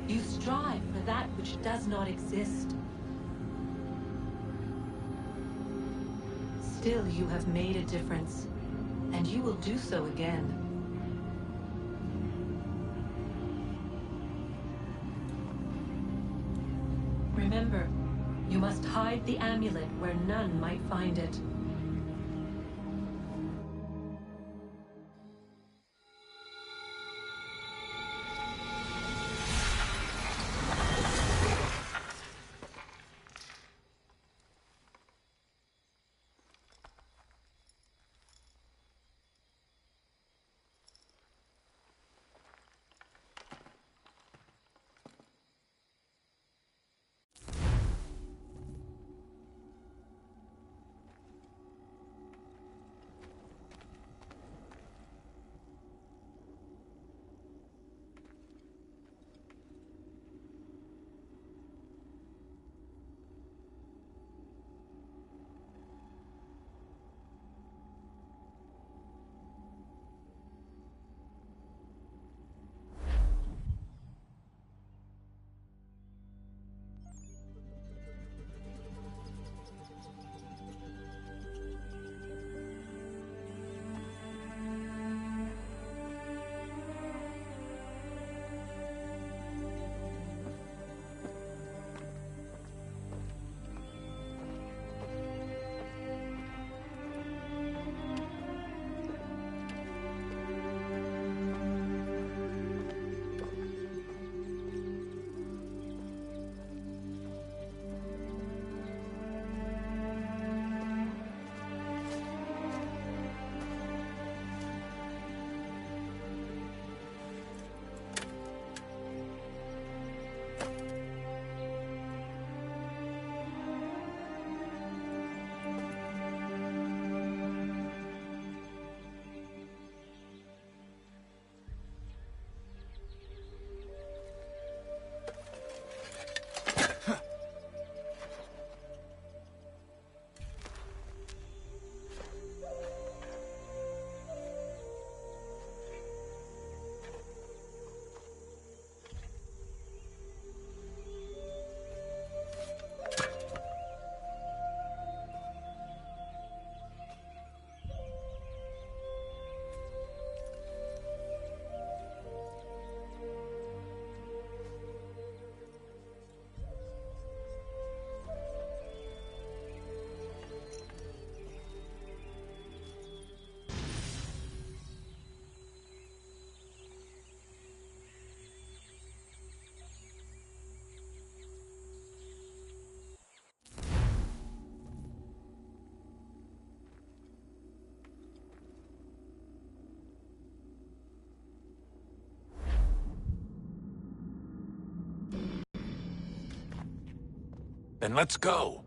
You strive for that which does not exist. Still, you have made a difference, and you will do so again. Remember, you must hide the amulet where none might find it. Then let's go.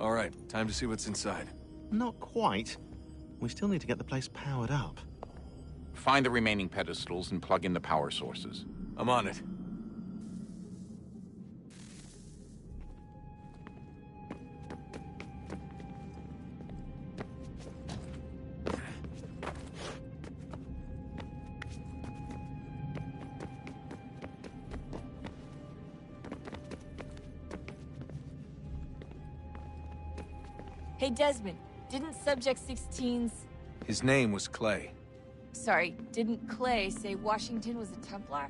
All right, time to see what's inside. Not quite. We still need to get the place powered up. Find the remaining pedestals and plug in the power sources. I'm on it. Hey, Desmond, didn't Subject 16's... His name was Clay. Sorry, didn't Clay say Washington was a Templar?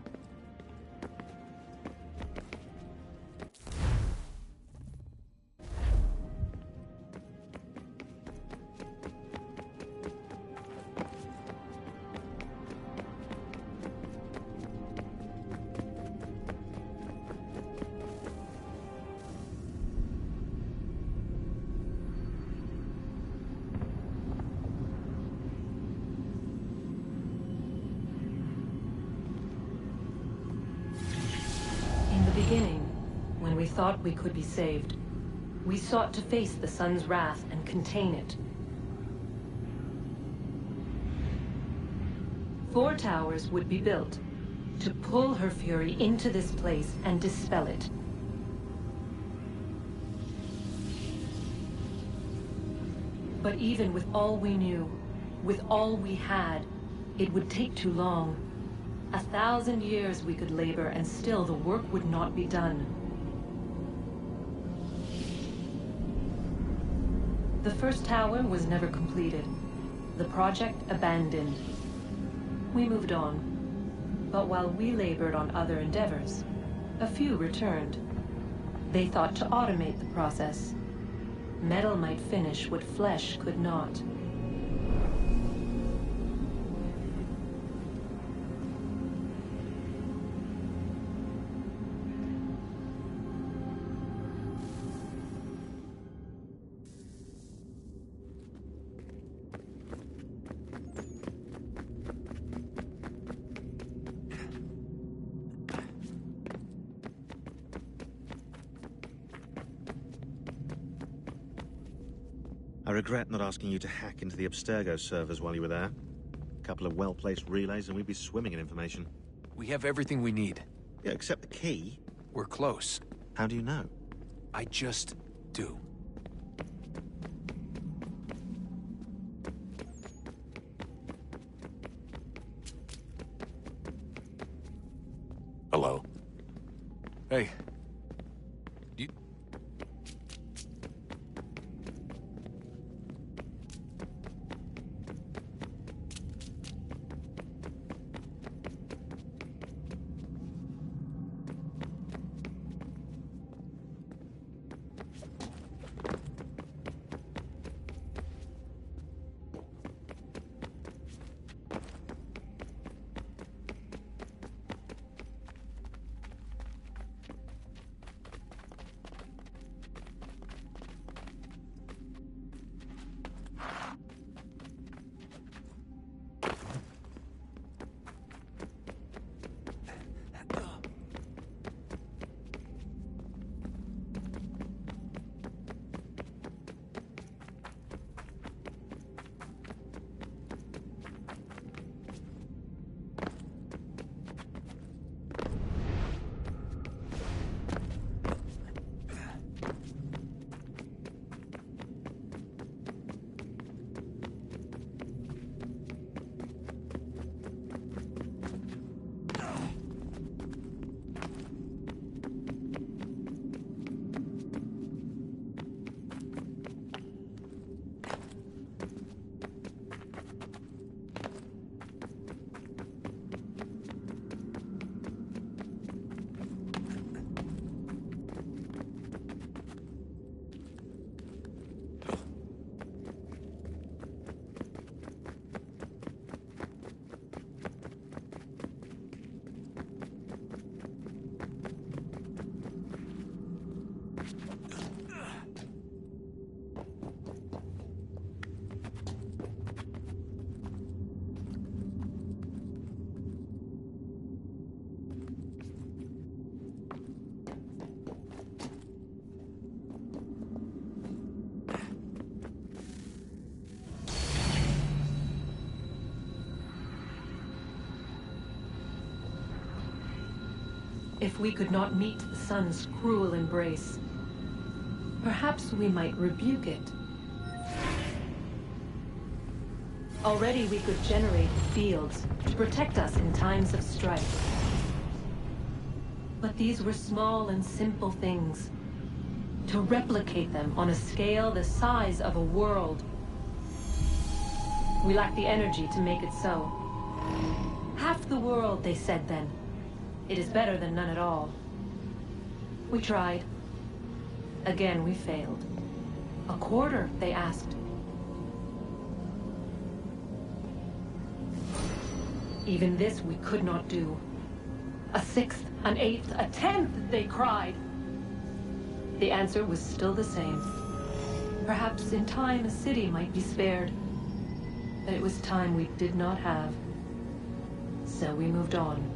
When we thought we could be saved, we sought to face the sun's wrath and contain it. 4 towers would be built to pull her fury into this place and dispel it. But even with all we knew, with all we had, it would take too long. 1,000 years we could labor and still the work would not be done. The first tower was never completed. The project abandoned. We moved on. But while we labored on other endeavors, a few returned. They thought to automate the process. Metal might finish what flesh could not. I regret not asking you to hack into the Abstergo servers while you were there. A couple of well-placed relays and we'd be swimming in information. We have everything we need. Yeah, except the key. We're close. How do you know? I just do. Hello? Hey. If we could not meet the sun's cruel embrace, perhaps we might rebuke it. Already we could generate fields to protect us in times of strife. But these were small and simple things. To replicate them on a scale the size of a world, we lack the energy to make it so. Half the world, they said then. It is better than none at all. We tried. Again, we failed. A quarter, they asked. Even this we could not do. A sixth, an eighth, a tenth, they cried. The answer was still the same. Perhaps in time a city might be spared. But it was time we did not have. So we moved on.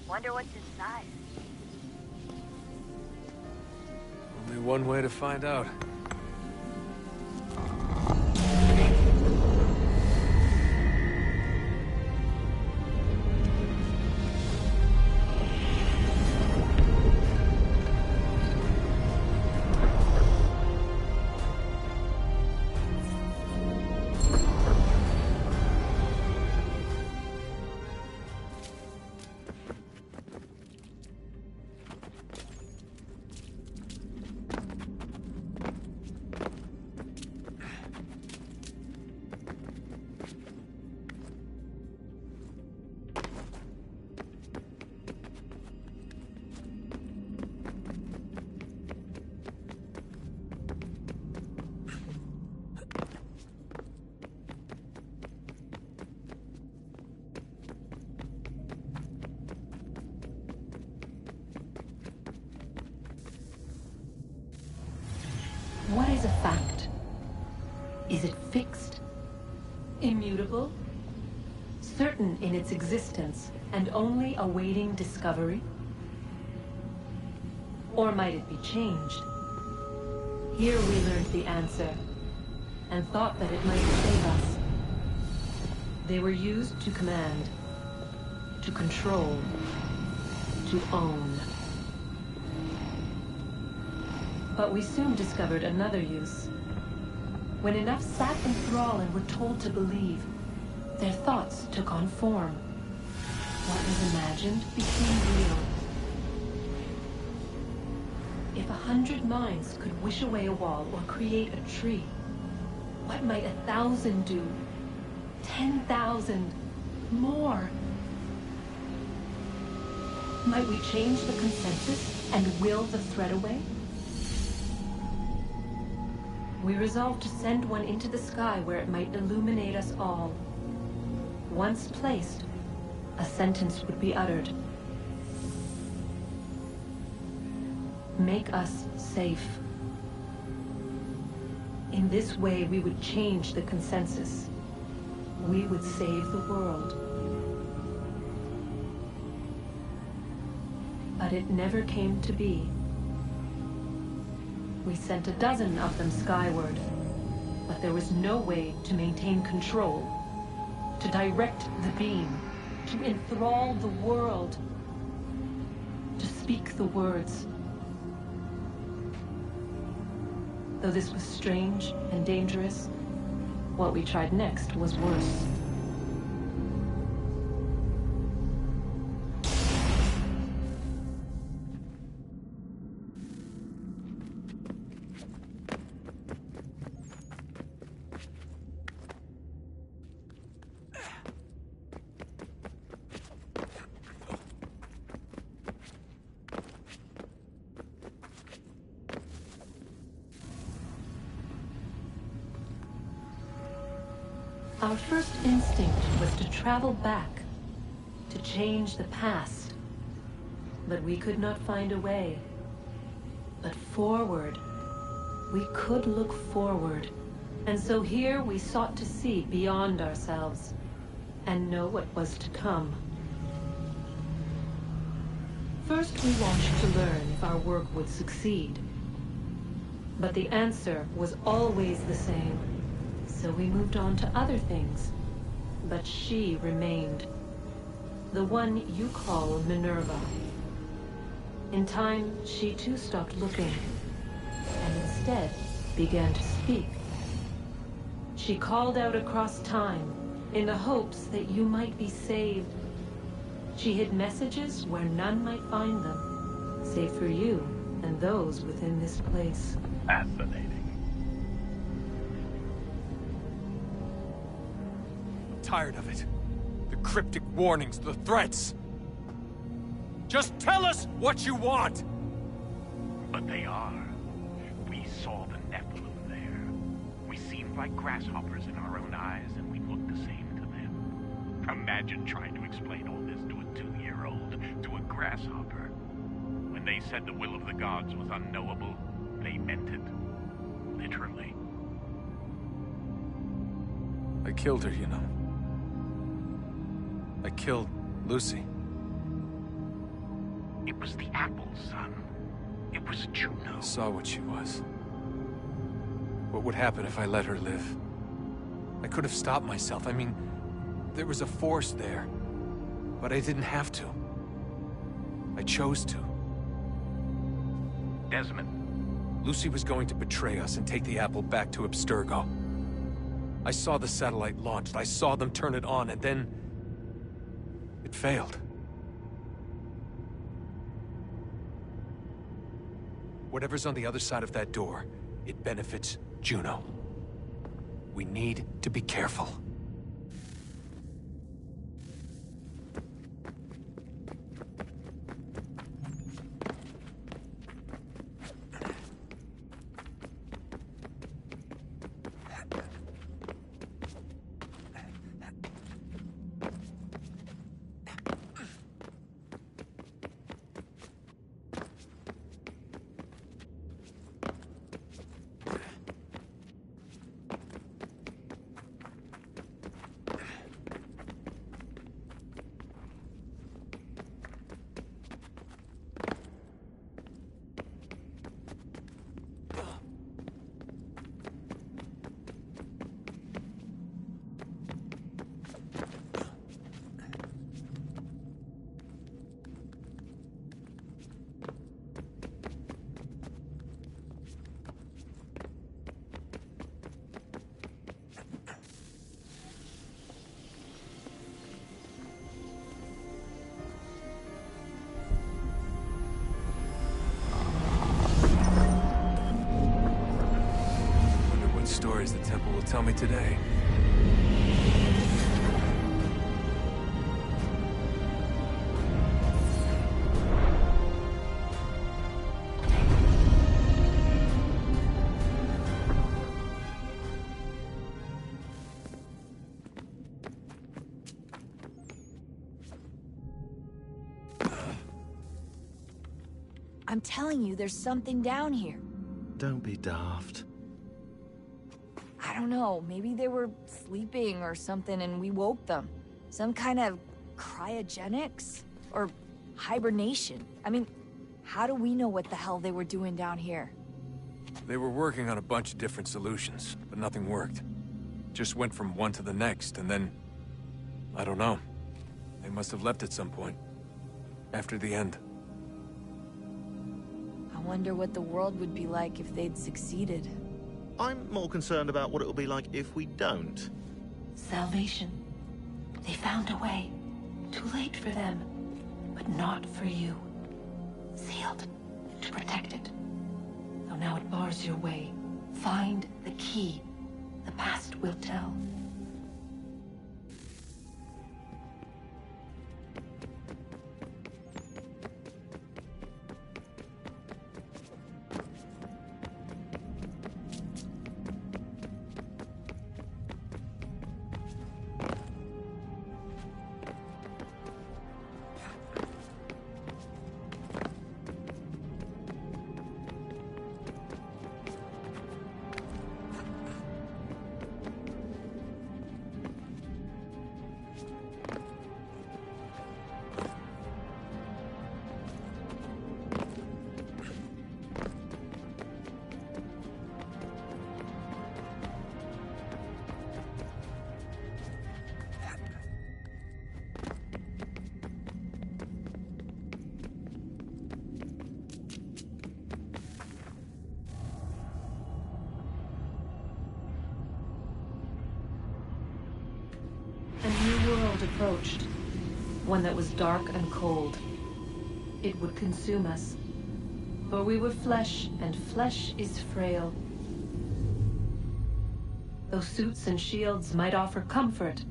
Wonder what's inside. Only one way to find out. What is a fact? Is it fixed? Immutable? Certain in its existence and only awaiting discovery? Or might it be changed? Here we learned the answer, and thought that it might save us. They were used to command, to control, to own. But we soon discovered another use. When enough sat in thrall and were told to believe, their thoughts took on form. What was imagined became real. If 100 minds could wish away a wall or create a tree, what might 1,000 do? 10,000? More? Might we change the consensus and will the thread away? We resolved to send one into the sky where it might illuminate us all. Once placed, a sentence would be uttered. Make us safe. In this way, we would change the consensus. We would save the world. But it never came to be. We sent a dozen of them skyward, but there was no way to maintain control, to direct the beam, to enthrall the world, to speak the words. Though this was strange and dangerous, what we tried next was worse. Our first instinct was to travel back, to change the past. But we could not find a way. But forward, we could look forward. And so here we sought to see beyond ourselves, and know what was to come. First, we watched to learn if our work would succeed. But the answer was always the same. So we moved on to other things. But she remained. The one you call Minerva. In time, she too stopped looking, and instead began to speak. She called out across time, in the hopes that you might be saved. She hid messages where none might find them, save for you and those within this place. Fascinating. I'm tired of it. The cryptic warnings, the threats. Just tell us what you want! But they are. We saw the Nephilim there. We seemed like grasshoppers in our own eyes, and we looked the same to them. Imagine trying to explain all this to a 2-year-old, to a grasshopper. When they said the will of the gods was unknowable, they meant it. Literally. I killed her, you know. I killed Lucy. It was the apple, son. It was Juno. I saw what she was. What would happen if I let her live? I could have stopped myself. I mean, there was a force there. But I didn't have to. I chose to. Desmond. Lucy was going to betray us and take the apple back to Abstergo. I saw the satellite launched. I saw them turn it on, and then... it failed. Whatever's on the other side of that door, it benefits Juno. We need to be careful. Stories the temple will tell me today. I'm telling you, there's something down here. Don't be daft. I don't know, maybe they were sleeping or something and we woke them. Some kind of cryogenics? Or hibernation? I mean, how do we know what the hell they were doing down here? They were working on a bunch of different solutions, but nothing worked. Just went from one to the next, and then... I don't know. They must have left at some point. After the end. I wonder what the world would be like if they'd succeeded. I'm more concerned about what it will be like if we don't. Salvation. They found a way. Too late for them, but not for you. Sealed to protect it. Though now it bars your way. Find the key. The past will tell. front approached, one that was dark and cold, it would consume us. For we were flesh, and flesh is frail. Though suits and shields might offer comfort,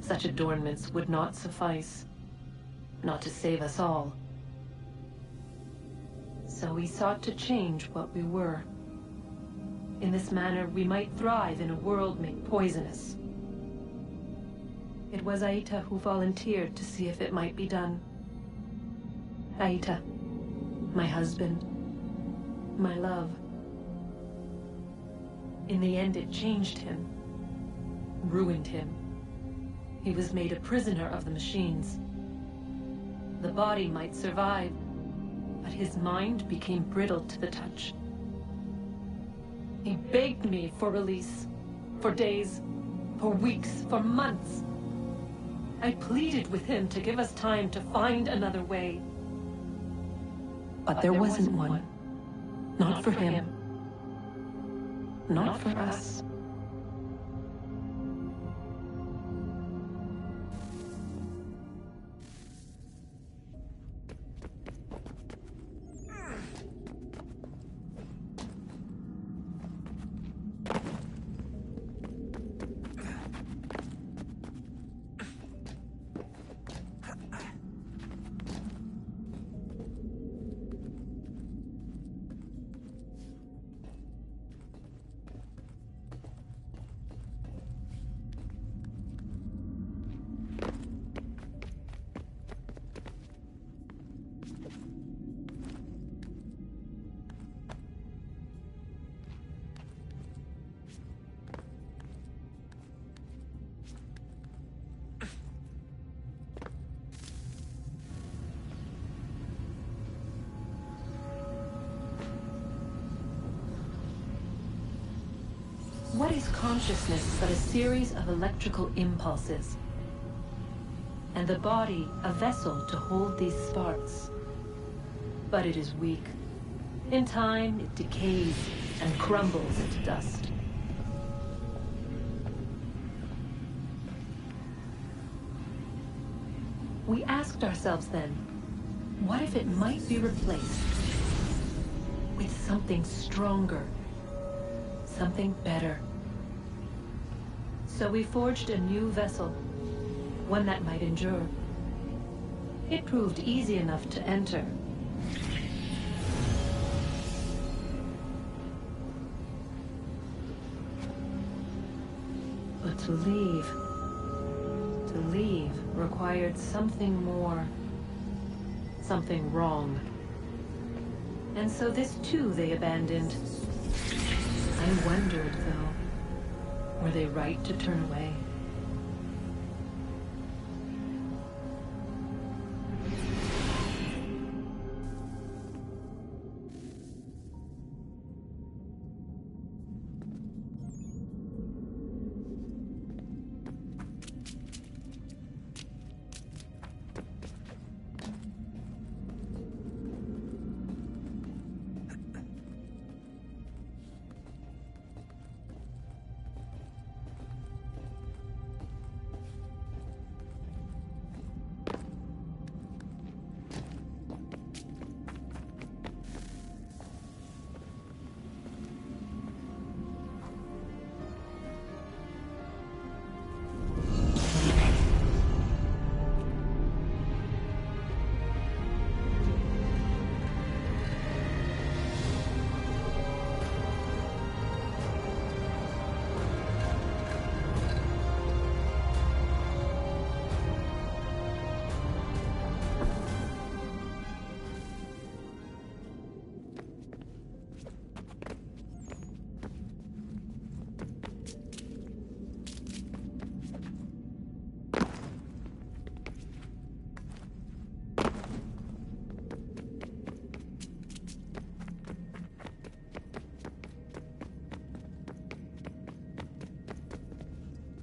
such adornments would not suffice, not to save us all. So we sought to change what we were. In this manner, we might thrive in a world made poisonous. It was Aita who volunteered to see if it might be done. Aita, my husband, my love. In the end, it changed him, ruined him. He was made a prisoner of the machines. The body might survive, but his mind became brittle to the touch. He begged me for release, for days, for weeks, for months. I pleaded with him to give us time to find another way. But there wasn't one. Not for him. Not for us. What is consciousness but a series of electrical impulses? And the body a vessel to hold these sparks. But it is weak. In time, it decays and crumbles into dust. We asked ourselves then, what if it might be replaced with something stronger? Something better. So we forged a new vessel, one that might endure. It proved easy enough to enter. But to leave required something more, something wrong. And so this too they abandoned. I wondered, though, were they right to turn away?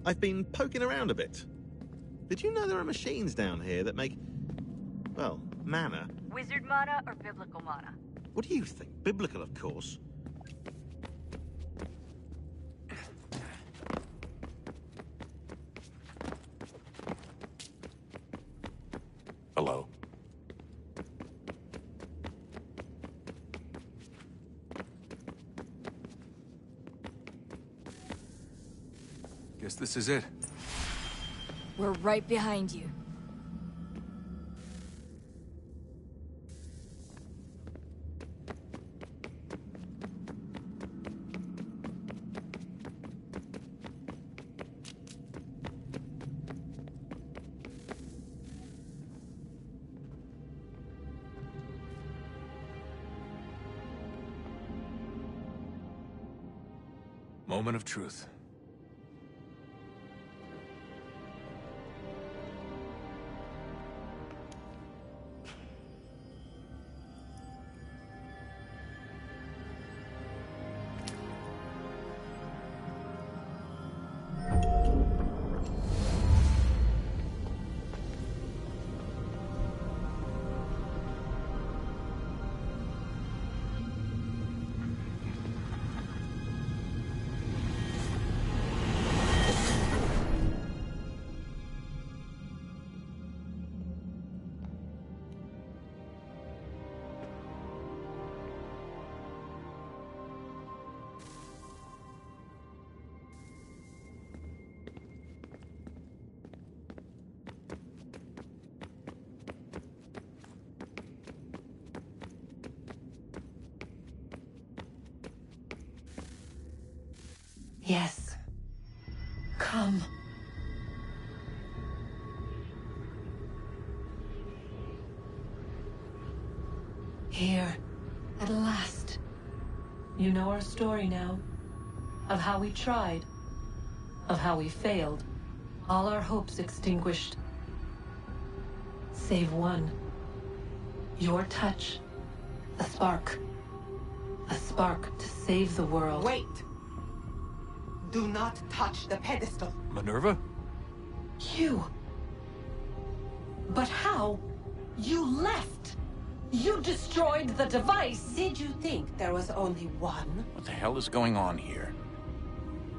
I've been poking around a bit. Did you know there are machines down here that make, well, mana? Wizard mana or biblical mana? What do you think? Biblical, of course. Guess this is it. We're right behind you. Moment of truth. Yes. Come. Here, at last. You know our story now. Of how we tried. Of how we failed. All our hopes extinguished. Save one. Your touch. A spark. A spark to save the world. Wait! Do not touch the pedestal. Minerva? You. But how? You left. You destroyed the device. Did you think there was only one? What the hell is going on here?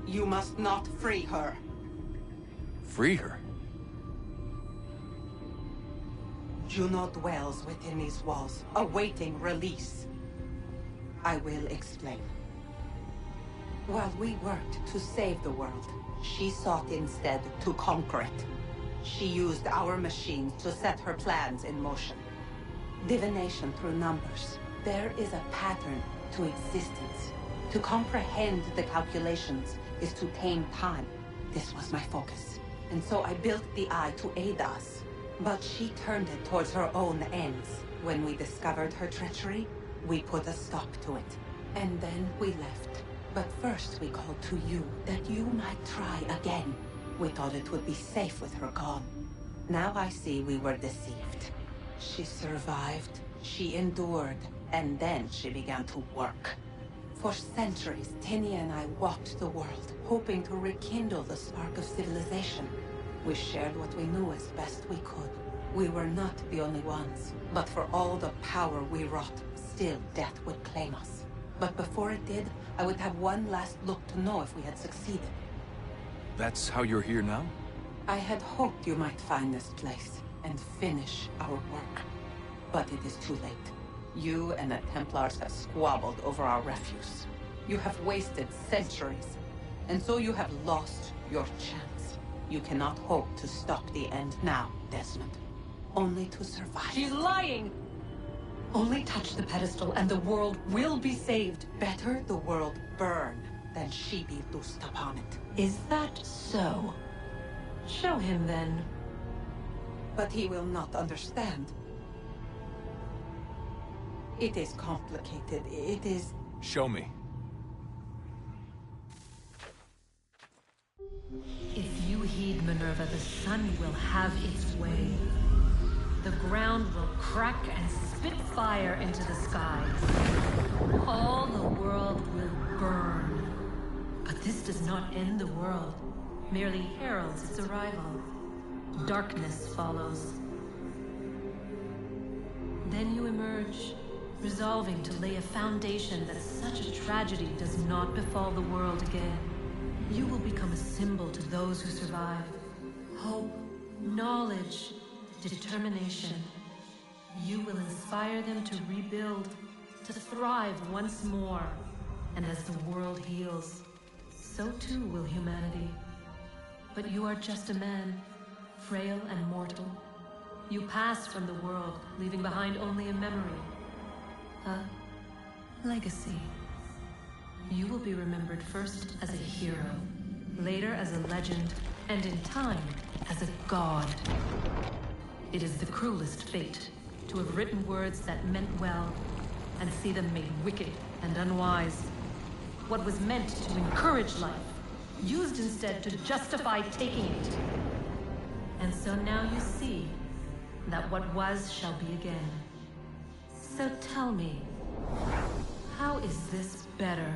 You must not free her. Free her? Juno dwells within these walls, awaiting release. I will explain. While we worked to save the world, she sought instead to conquer it. She used our machines to set her plans in motion. Divination through numbers. There is a pattern to existence. To comprehend the calculations is to tame time. This was my focus. And so I built the eye to aid us. But she turned it towards her own ends. When we discovered her treachery, we put a stop to it. And then we left. But first we called to you, that you might try again. We thought it would be safe with her gone. Now I see we were deceived. She survived, she endured, and then she began to work. For centuries, Tinia and I walked the world, hoping to rekindle the spark of civilization. We shared what we knew as best we could. We were not the only ones, but for all the power we wrought, still death would claim us. But before it did, I would have one last look to know if we had succeeded. That's how you're here now? I had hoped you might find this place and finish our work. But it is too late. You and the Templars have squabbled over our refuse. You have wasted centuries, and so you have lost your chance. You cannot hope to stop the end now, Desmond. Only to survive. She's lying! Only touch the pedestal and the world will be saved. Better the world burn than she be loosed upon it. Is that so? Show him then. But he will not understand. It is complicated. It is... Show me. If you heed Minerva, the sun will have its way. The ground will crack and spit fire into the skies. All the world will burn. But this does not end the world, merely heralds its arrival. Darkness follows. Then you emerge, resolving to lay a foundation that such a tragedy does not befall the world again. You will become a symbol to those who survive. Hope, knowledge, determination. You will inspire them to rebuild, to thrive once more. And as the world heals, so too will humanity. But you are just a man, frail and mortal. You pass from the world, leaving behind only a memory. A legacy. You will be remembered first as a hero, later as a legend, and in time, as a god. It is the cruelest fate to have written words that meant well, and see them made wicked and unwise. What was meant to encourage life, used instead to justify taking it. And so now you see that what was shall be again. So tell me, how is this better?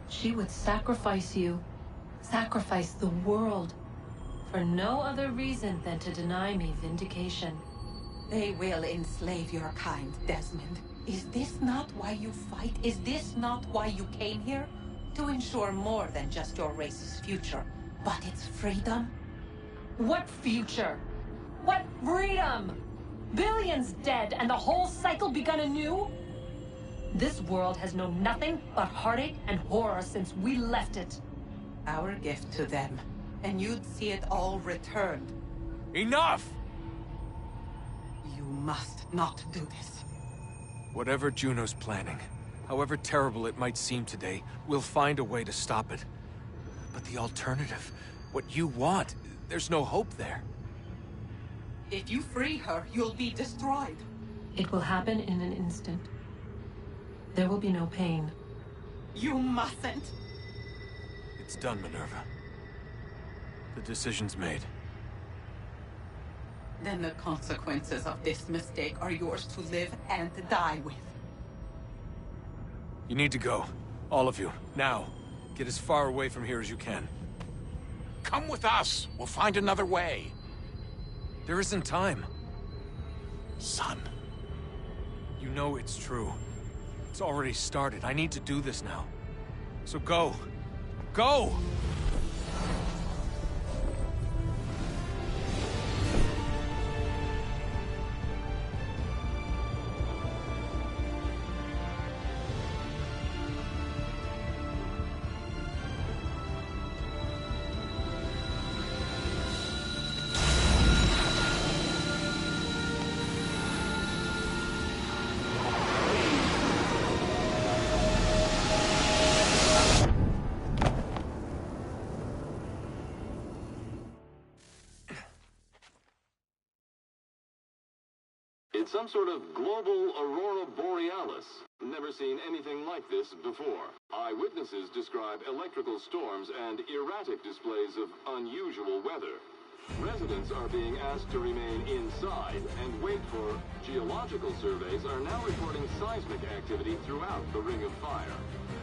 She would sacrifice you, sacrifice the world, for no other reason than to deny me vindication. They will enslave your kind, Desmond. Is this not why you fight? Is this not why you came here? To ensure more than just your race's future, but its freedom? What future? What freedom? Billions dead and the whole cycle begun anew? This world has known nothing but heartache and horror since we left it. Our gift to them, and you'd see it all returned. Enough! You must not do this. Whatever Juno's planning, however terrible it might seem today, we'll find a way to stop it. But the alternative, what you want, there's no hope there. If you free her, you'll be destroyed. It will happen in an instant. There will be no pain. You mustn't. It's done, Minerva. The decision's made. Then the consequences of this mistake are yours to live and die with. You need to go. All of you. Now. Get as far away from here as you can. Come with us. We'll find another way. There isn't time. Son. You know it's true. It's already started. I need to do this now. So go. Go! It's some sort of global aurora borealis. Never seen anything like this before. Eyewitnesses describe electrical storms and erratic displays of unusual weather. Residents are being asked to remain inside and wait for geological surveys are now reporting seismic activity throughout the Ring of Fire.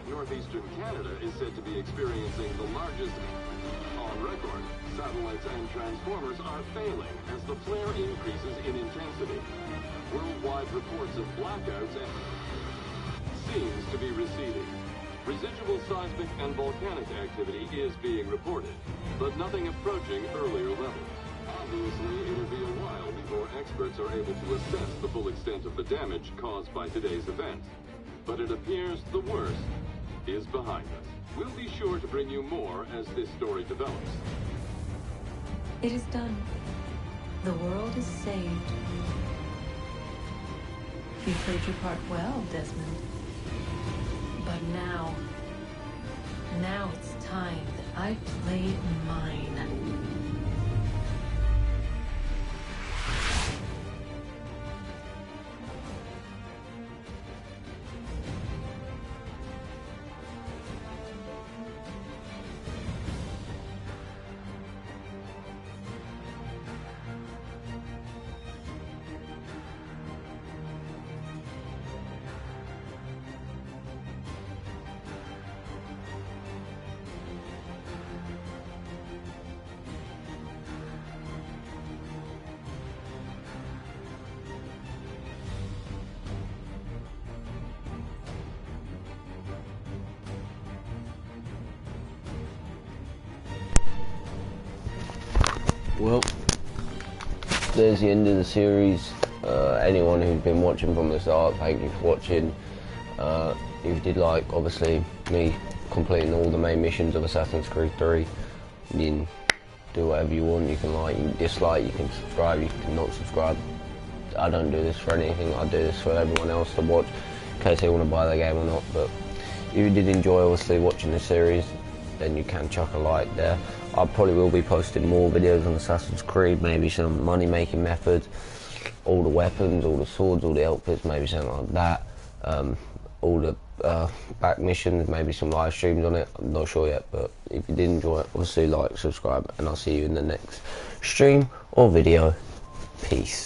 Northeastern Canada is said to be experiencing the largest on record. Satellites and transformers are failing as the flare increases in intensity. Worldwide reports of blackouts seems to be receding. Residual seismic and volcanic activity is being reported, but nothing approaching earlier levels. Obviously, it'll be a while before experts are able to assess the full extent of the damage caused by today's event. But it appears the worst is behind us. We'll be sure to bring you more as this story develops. It is done. The world is saved. You played your part well, Desmond. But now it's time that I played mine. Well, there's the end of the series. Anyone who's been watching from the start, thank you for watching. If you did like, obviously, me completing all the main missions of Assassin's Creed 3, you can do whatever you want. You can like, you can dislike, you can subscribe, you can not subscribe. I don't do this for anything, I do this for everyone else to watch, in case they want to buy the game or not. But if you did enjoy, obviously, watching the series, then you can chuck a like there. I probably will be posting more videos on Assassin's Creed, maybe some money-making methods, all the weapons, all the swords, all the outfits, maybe something like that. All the back missions, maybe some live streams on it. I'm not sure yet, but if you did enjoy it, obviously like, subscribe, and I'll see you in the next stream or video. Peace.